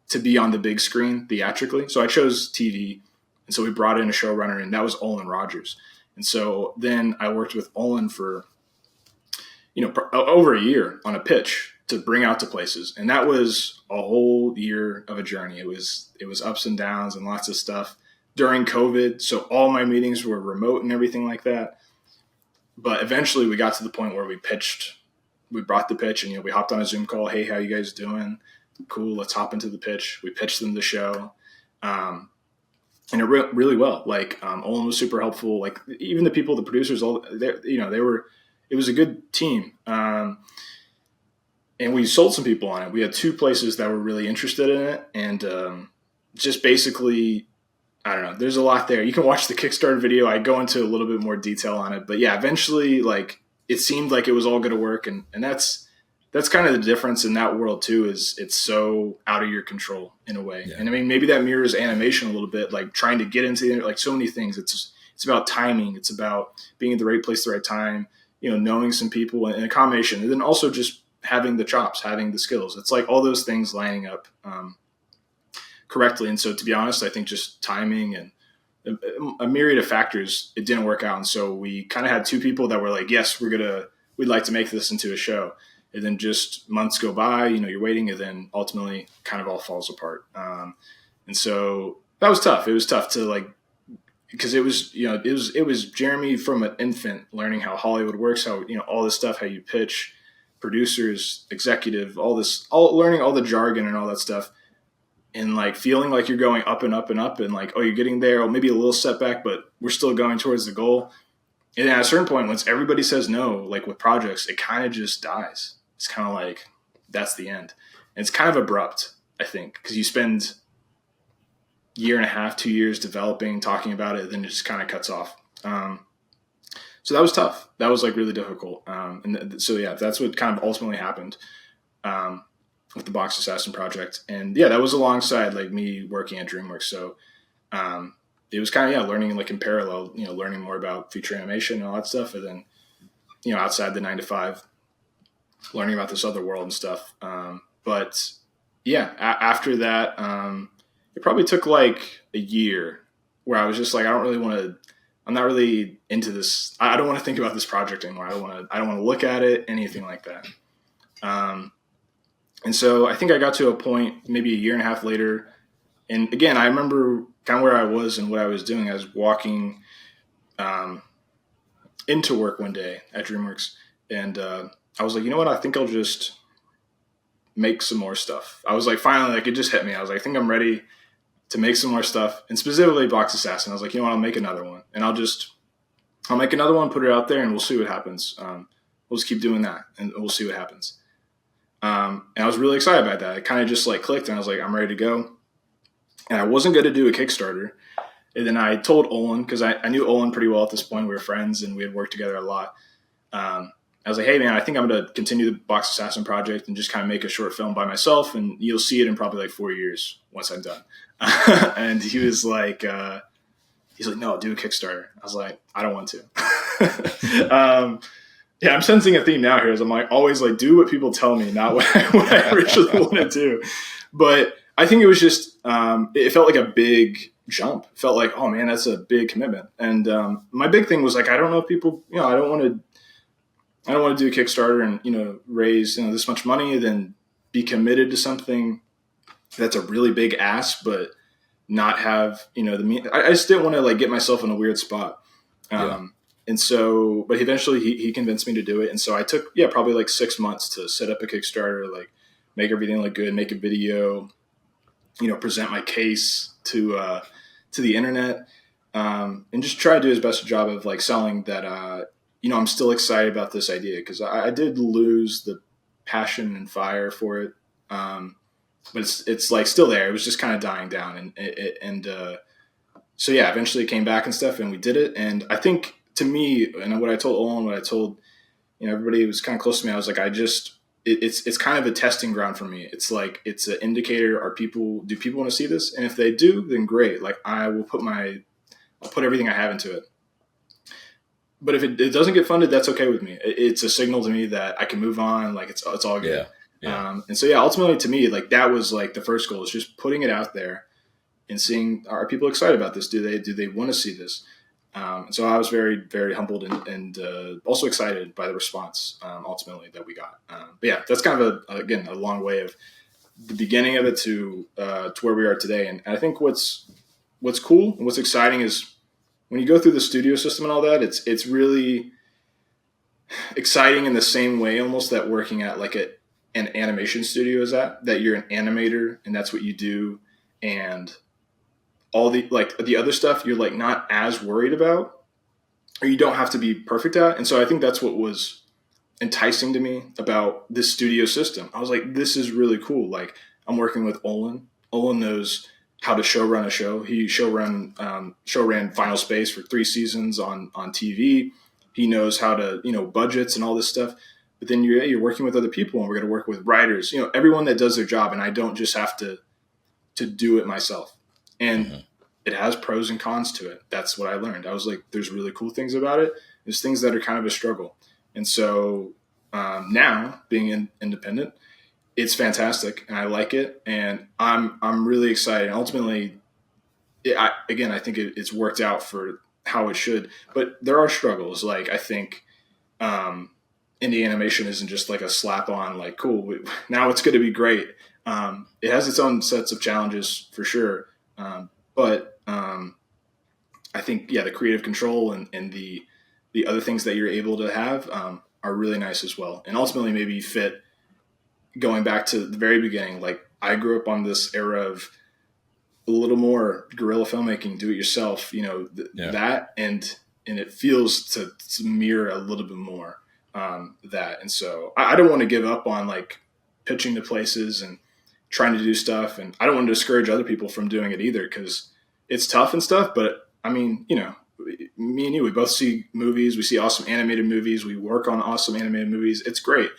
B: to be on the big screen theatrically. So I chose TV, and so we brought in a showrunner, and that was Olin Rogers. And so then I worked with Olin for over a year on a pitch to bring out to places, and that was a whole year of a journey. It was ups and downs and lots of stuff during COVID. So all my meetings were remote and everything like that. But eventually we got to the point where we brought the pitch and, we hopped on a Zoom call. Hey, how you guys doing? Cool. Let's hop into the pitch. We pitched them the show. And it went really well. Like, Olin was super helpful. Like even the people, the producers, it was a good team. And we sold some people on it. We had two places that were really interested in it. And just basically I don't know. There's a lot there. You can watch the Kickstarter video. I go into a little bit more detail on it, but yeah, eventually, like, it seemed like it was all going to work, and that's kind of the difference in that world too. Is it's so out of your control in a way,
A: Yeah.
B: and I mean maybe that mirrors animation a little bit, like trying to get into like so many things. It's about timing. It's about being at the right place at the right time. Knowing some people and a combination, and then also just having the chops, having the skills. It's like all those things lining up correctly. And so, to be honest, I think just timing and a myriad of factors, it didn't work out. And so we kind of had two people that were like, yes, we'd like to make this into a show. And then just months go by, you're waiting, and then ultimately kind of all falls apart. And so that was tough. It was tough to like, because it was Jeremy from an infant learning how Hollywood works, how, all this stuff, how you pitch, producers, executive, learning all the jargon and all that stuff. And like feeling like you're going up and up and up, and like, oh, you're getting there, or maybe a little setback, but we're still going towards the goal. And then at a certain point, once everybody says no, like with projects, it kind of just dies. It's kind of like, that's the end. And it's kind of abrupt, I think, because you spend a year and a half, 2 years developing, talking about it, then it just kind of cuts off. So that was tough. That was like really difficult. So yeah, that's what kind of ultimately happened. With the Box Assassin project. And yeah, that was alongside like me working at DreamWorks. So it was kind of, learning like in parallel, learning more about feature animation and all that stuff. And then, outside the 9 to 5, learning about this other world and stuff. But yeah, after that, it probably took like a year where I was just like, I'm not really into this. I don't want to think about this project anymore. I don't want to look at it, anything like that. And so I think I got to a point maybe a year and a half later. And again, I remember kind of where I was and what I was doing. I was walking into work one day at DreamWorks. And I was like, you know what? I think I'll just make some more stuff. I was like, finally, like it just hit me. I was like, I think I'm ready to make some more stuff. And specifically Box Assassin. I was like, you know what? I'll make another one. And I'll make another one, put it out there, and we'll see what happens. We'll just keep doing that, and we'll see what happens. And I was really excited about that. It kind of just like clicked, and I was like, I'm ready to go. And I wasn't going to do a Kickstarter. And then I told Olin, because I knew Olin pretty well at this point. We were friends, and we had worked together a lot. I was like, hey, man, I think I'm going to continue the Box Assassin project and just kind of make a short film by myself, and you'll see it in probably like 4 years once I'm done. And he was like, no, do a Kickstarter. I was like, I don't want to. Yeah, I'm sensing a theme now here. Is I'm like always like do what people tell me, not what I originally want to do. But I think it was just it felt like a big jump. It felt like, oh man, that's a big commitment. And my big thing was like, I don't know if people, I don't want to do a Kickstarter and raise this much money, then be committed to something that's a really big ask, but not have I just didn't want to like get myself in a weird spot. And so, but eventually he convinced me to do it. And so I took, probably like 6 months to set up a Kickstarter, like make everything look good, make a video, present my case to the internet, and just try to do as best a job of like selling that, I'm still excited about this idea. Cause I did lose the passion and fire for it. But it's like still there. It was just kind of dying down. So yeah, eventually it came back and stuff, and we did it. And I think, to me, and what I told Olin, what I told everybody who was kind of close to me, I was like, it's kind of a testing ground for me. It's like it's an indicator. Do people want to see this? And if they do, then great. Like I'll put everything I have into it. But if it doesn't get funded, that's okay with me. It's a signal to me that I can move on. Like it's all good. Yeah. And so ultimately to me, like that was like the first goal, is just putting it out there and seeing, are people excited about this? Do they want to see this? And so I was very, very humbled and also excited by the response ultimately that we got. But yeah, that's kind of a long way of the beginning of it to where we are today. And I think what's cool and what's exciting is when you go through the studio system and all that, it's really exciting in the same way almost that working at like an animation studio is that you're an animator and that's what you do. And all the other stuff you're like not as worried about, or you don't have to be perfect at. And so I think that's what was enticing to me about this studio system. I was like, this is really cool. Like I'm working with Olin. Olin knows, how to show run a show. He show ran Final Space for 3 seasons on TV. He knows how to, budgets and all this stuff. But then you're working with other people, and we're going to work with writers, everyone that does their job. And I don't just have to do it myself. And it has pros and cons to it. That's what I learned. I was like, there's really cool things about it. There's things that are kind of a struggle. And so now being independent, it's fantastic, and I like it, and I'm really excited. And ultimately, I think it's worked out for how it should. But there are struggles. Like, I think indie animation isn't just like a slap on, like, cool, now it's going to be great. It has its own sets of challenges for sure. But I think, the creative control and the other things that you're able to have are really nice as well. And ultimately maybe fit, going back to the very beginning, like I grew up on this era of a little more guerrilla filmmaking, do it yourself, that, and it feels to mirror a little bit more that. And so I don't want to give up on like pitching to places and trying to do stuff. And I don't want to discourage other people from doing it either, because it's tough and stuff. But I mean, me and you, we both see movies, we see awesome animated movies, we work on awesome animated movies. It's great.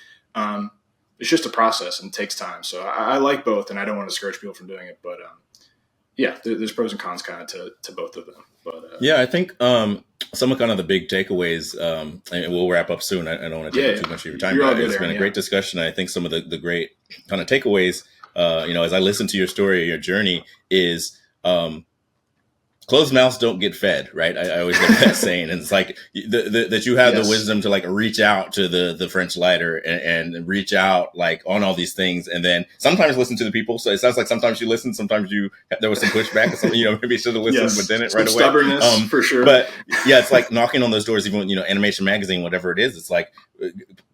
B: It's just a process and it takes time. So I like both, and I don't want to discourage people from doing it. But there's pros and cons kind of to both of them. But
A: I think some of kind of the big takeaways, and we'll wrap up soon. I don't want to take up too much of your time. But it's been a great discussion. I think some of the great kind of takeaways, as I listen to your story, your journey is, closed mouths don't get fed, right? I always love that saying. And it's like that you have the wisdom to like reach out to the French lighter and reach out like on all these things. And then sometimes listen to the people. So it sounds like sometimes you listen, sometimes there was some pushback or something, maybe you should have listened, but then it right away.
B: Stubbornness for sure.
A: But it's like knocking on those doors, even, Animation Magazine, whatever it is, it's like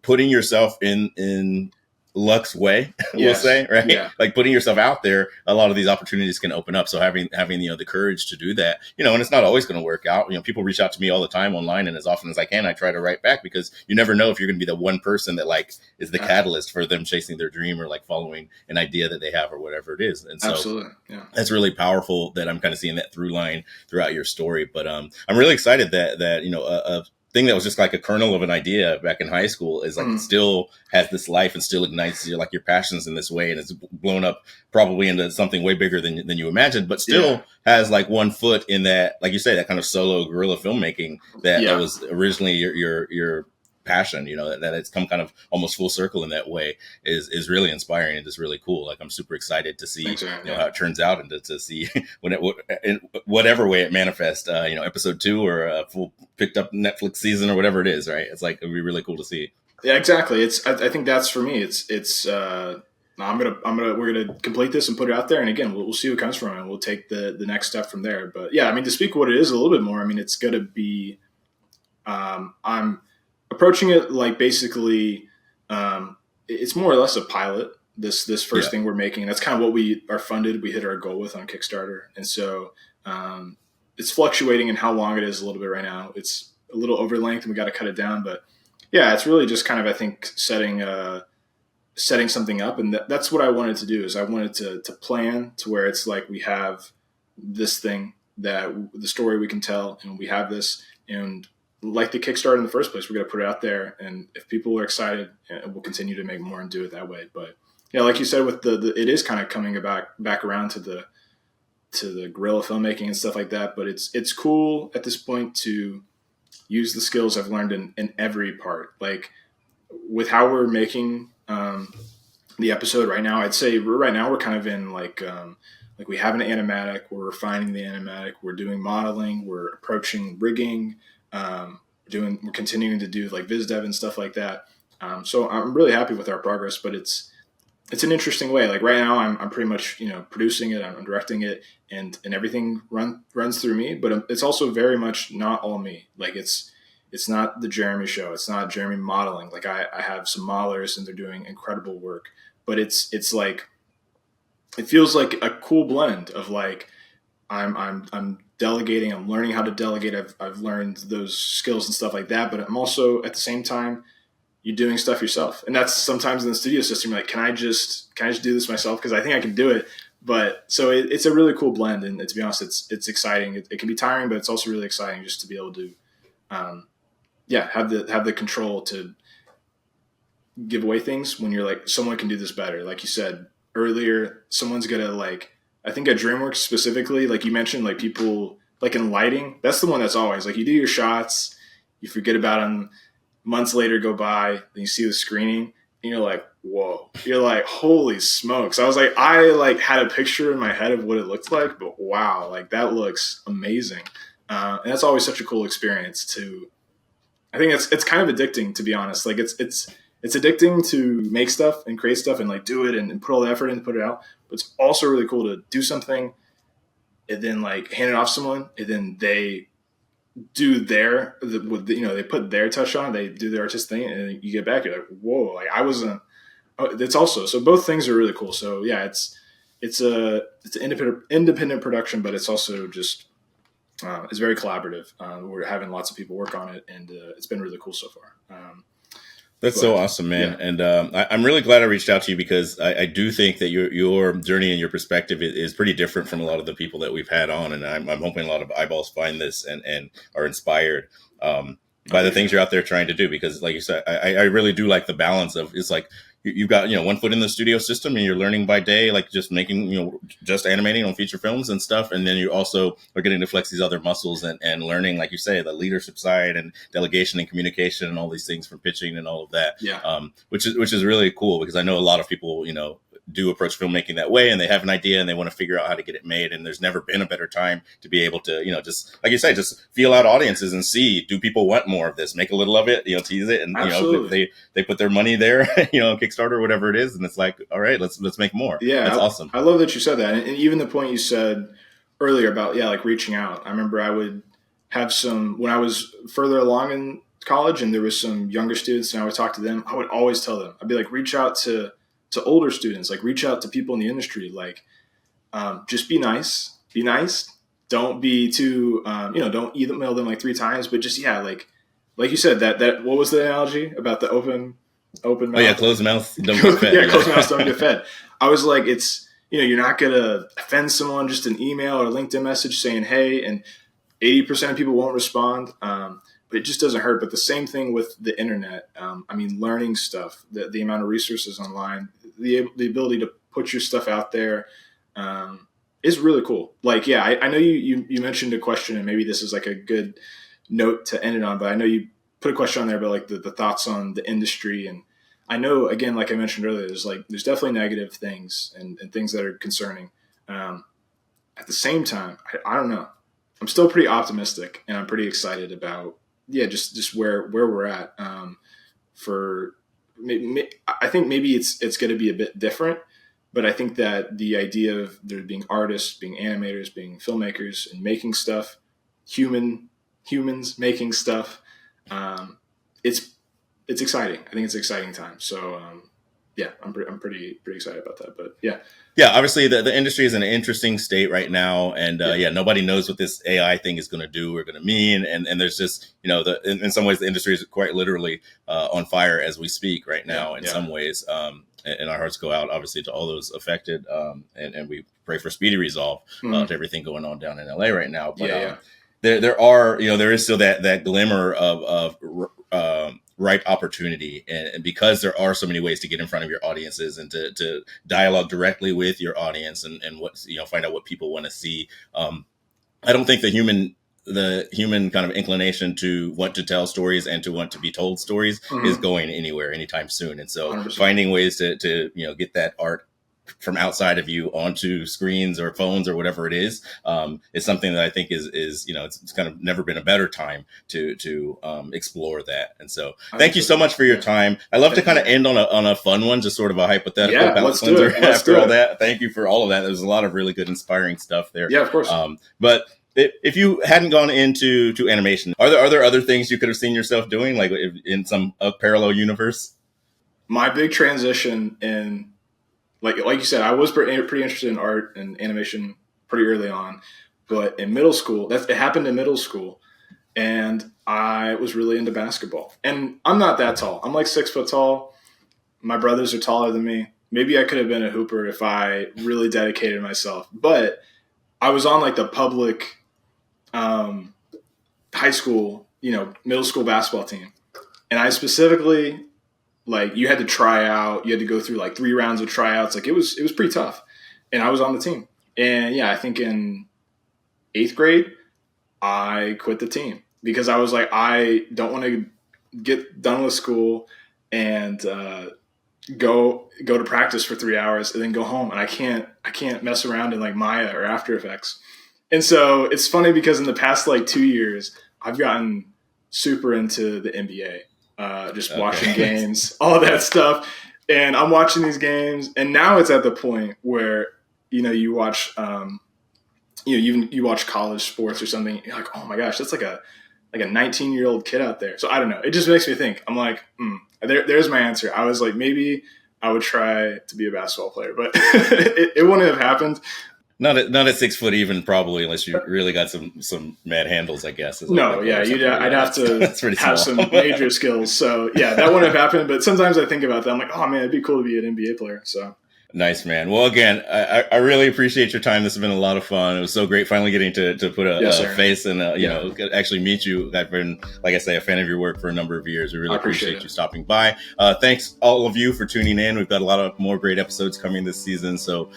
A: putting yourself in Luck's way, we'll say, right? Yeah. Like putting yourself out there, a lot of these opportunities can open up. So having the courage to do that, and it's not always going to work out. People reach out to me all the time online, and as often as I can, I try to write back, because you never know if you're going to be the one person that like is the catalyst for them chasing their dream or like following an idea that they have or whatever it is. And so
B: absolutely,
A: that's really powerful that I'm kind of seeing that through line throughout your story. But I'm really excited that a thing that was just like a kernel of an idea back in high school is like it still has this life and still ignites your passions in this way, and it's blown up probably into something way bigger than you imagined, but still has like one foot in that, like you say, that kind of solo guerrilla filmmaking that was originally your passion, that it's come kind of almost full circle in that way is really inspiring and just really cool. Like I'm super excited to see how it turns out, and to see when in whatever way it manifests, episode 2 or a full picked up Netflix season or whatever it is, right? It's like, it'd be really cool to see.
B: Yeah, exactly. I think that's for me. We're gonna complete this and put it out there, and again, we'll see what comes from it, and we'll take the next step from there. But yeah, I mean, to speak what it is a little bit more, I mean, it's gonna be, I'm approaching it like basically, it's more or less a pilot. This first thing we're making, that's kind of what we are funded. We hit our goal with on Kickstarter, and so it's fluctuating in how long it is a little bit right now. It's a little over length, and we got to cut it down. But yeah, it's really just kind of, I think, setting something up, and that's what I wanted to do. Is I wanted to plan to where it's like we have this thing, that the story we can tell, and we have this, and like the Kickstarter in the first place, we're going to put it out there, and if people are excited, we'll continue to make more and do it that way. But yeah, like you said, with it is kind of coming back around to the guerrilla filmmaking and stuff like that. But it's cool at this point to use the skills I've learned in every part. Like with how we're making the episode right now, I'd say we're kind of in like we have an animatic, we're refining the animatic, we're doing modeling, we're approaching rigging. We're continuing to do like viz dev and stuff like that. So I'm really happy with our progress, but it's an interesting way. Like right now I'm pretty much, producing it, I'm directing it, and everything runs through me, but it's also very much not all me. Like it's not the Jeremy show. It's not Jeremy modeling. Like I have some modelers and they're doing incredible work, but it's like, it feels like a cool blend of like, I'm delegating, I'm learning how to delegate. I've learned those skills and stuff like that, but I'm also at the same time, you're doing stuff yourself. And that's sometimes in the studio system, you're like, can I just do this myself? Cause I think I can do it, But so it's a really cool blend, and to be honest, it's exciting. It can be tiring, but it's also really exciting just to be able to, have the control to give away things when you're like, someone can do this better. Like you said earlier, someone's gonna like, I think at DreamWorks specifically, like you mentioned, like people like in lighting, that's the one that's always like, you do your shots, you forget about them, months later go by, then you see the screening and you're like, whoa, you're like, holy smokes. I was like, I like had a picture in my head of what it looked like, but wow, like that looks amazing. And that's always such a cool experience to, I think it's kind of addicting, to be honest. Like it's addicting to make stuff and create stuff and like do it and put all the effort in to put it out. But it's also really cool to do something and then like hand it off to someone and then they do they put their touch on it, they do their artistic thing, and you get back, you're like, whoa, like I wasn't. It's also, so both things are really cool. So yeah, it's an independent production, but it's also just it's very collaborative. We're having lots of people work on it, and it's been really cool so far.
A: That's so awesome, man. Yeah. And I'm really glad I reached out to you because I do think that your journey and your perspective is pretty different from a lot of the people that we've had on. And I'm hoping a lot of eyeballs find this and are inspired by the things you're out there trying to do. Because like you said, I really do like the balance of, it's like, you've got, 1 foot in the studio system and you're learning by day, like just making, just animating on feature films and stuff. And then you also are getting to flex these other muscles and learning, like you say, the leadership side and delegation and communication and all these things from pitching and all of that.
B: Yeah.
A: Which is really cool because I know a lot of people, do approach filmmaking that way and they have an idea and they want to figure out how to get it made. And there's never been a better time to be able to, just like you say, just feel out audiences and see, do people want more of this? Make a little of it, tease it. And, if they put their money there, Kickstarter, whatever it is. And it's like, all right, let's make more.
B: Yeah.
A: That's awesome.
B: I love that you said that. And even the point you said earlier about, like reaching out. I remember I would have when I was further along in college and there was some younger students and I would talk to them, I would always tell them, I'd be like, reach out to older students, like reach out to people in the industry, like just be nice. Don't be too, don't email them like 3 times, but just, like you said, that what was the analogy about the open mouth?
A: Oh yeah, closed mouth don't get fed.
B: Closed mouth don't get fed. I was like, it's, you're not going to offend someone, just an email or a LinkedIn message saying, hey, and 80% of people won't respond. But it just doesn't hurt. But the same thing with the internet. Learning stuff, the amount of resources online, the ability to put your stuff out there is really cool. Like, yeah, I know you mentioned a question, and maybe this is like a good note to end it on, but I know you put a question on there about like the thoughts on the industry. And I know, again, like I mentioned earlier, there's definitely negative things and things that are concerning. At the same time, I don't know. I'm still pretty optimistic and I'm pretty excited about, just where we're at. I think maybe it's going to be a bit different, but I think that the idea of there being artists, being animators, being filmmakers, and making stuff, humans making stuff, it's exciting. I think it's an exciting time. So I'm pretty excited about that. But yeah.
A: Obviously the industry is in an interesting state right now, and nobody knows what this AI thing is going to do or going to mean, and there's just in some ways the industry is quite literally on fire as we speak right now. In some ways, and our hearts go out obviously to all those affected, and we pray for speedy resolve to everything going on down in LA right now. But there are there is still that glimmer of ripe opportunity, and because there are so many ways to get in front of your audiences and to dialogue directly with your audience and what find out what people want to see. I don't think the human kind of inclination to want to tell stories and to want to be told stories is going anywhere anytime soon. And so 100%. Finding ways to get that art from outside of you onto screens or phones or whatever it is something that I think is it's kind of never been a better time to explore that. And so thank you so much for your time. I love to kind of end on a fun one, just sort of a hypothetical palate cleanser after all that. Thank you for all of that. There's a lot of really good inspiring stuff there.
B: Yeah, of course.
A: But if you hadn't gone into animation, are there other things you could have seen yourself doing, like in some parallel universe?
B: My big transition in like you said, I was pretty interested in art and animation pretty early on, but in middle school, it happened in middle school, and I was really into basketball. And I'm not that tall. I'm like 6 foot tall. My brothers are taller than me. maybe I could have been a hooper if I really dedicated myself. But I was on like the public high school, middle school basketball team. And I specifically, like, you had to try out, you had to go through like 3 rounds of tryouts. Like it was pretty tough. And I was on the team. And yeah, I think in 8th grade, I quit the team because I was like, I don't want to get done with school and go to practice for 3 hours and then go home. And I can't mess around in like Maya or After Effects. And so it's funny because in the past like 2 years, I've gotten super into the NBA, just watching games, all that stuff. And I'm watching these games, and now it's at the point where you watch, you watch college sports or something. You're like, oh my gosh, that's like a 19-year-old kid out there. So I don't know. It just makes me think. I'm like, there's my answer. I was like, maybe I would try to be a basketball player, but it wouldn't have happened.
A: Not at 6 foot even, probably, unless you really got some mad handles, I guess.
B: No, yeah, I'd have to have some major skills. So yeah, that wouldn't have happened. But sometimes I think about that. I'm like, oh man, it'd be cool to be an NBA player. So
A: nice, man. Well, again, I really appreciate your time. This has been a lot of fun. It was so great finally getting to put a face and actually meet you. I've been, like I say, a fan of your work for a number of years. We really appreciate you stopping by. Thanks all of you for tuning in. We've got a lot of more great episodes coming this season. So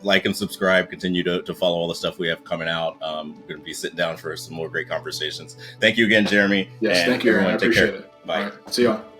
A: like and subscribe. Continue to follow all the stuff we have coming out. We're going to be sitting down for some more great conversations. Thank you again, Jeremy.
B: Yes, thank you, Aaron. I appreciate it.
A: Bye.
B: All right. See y'all.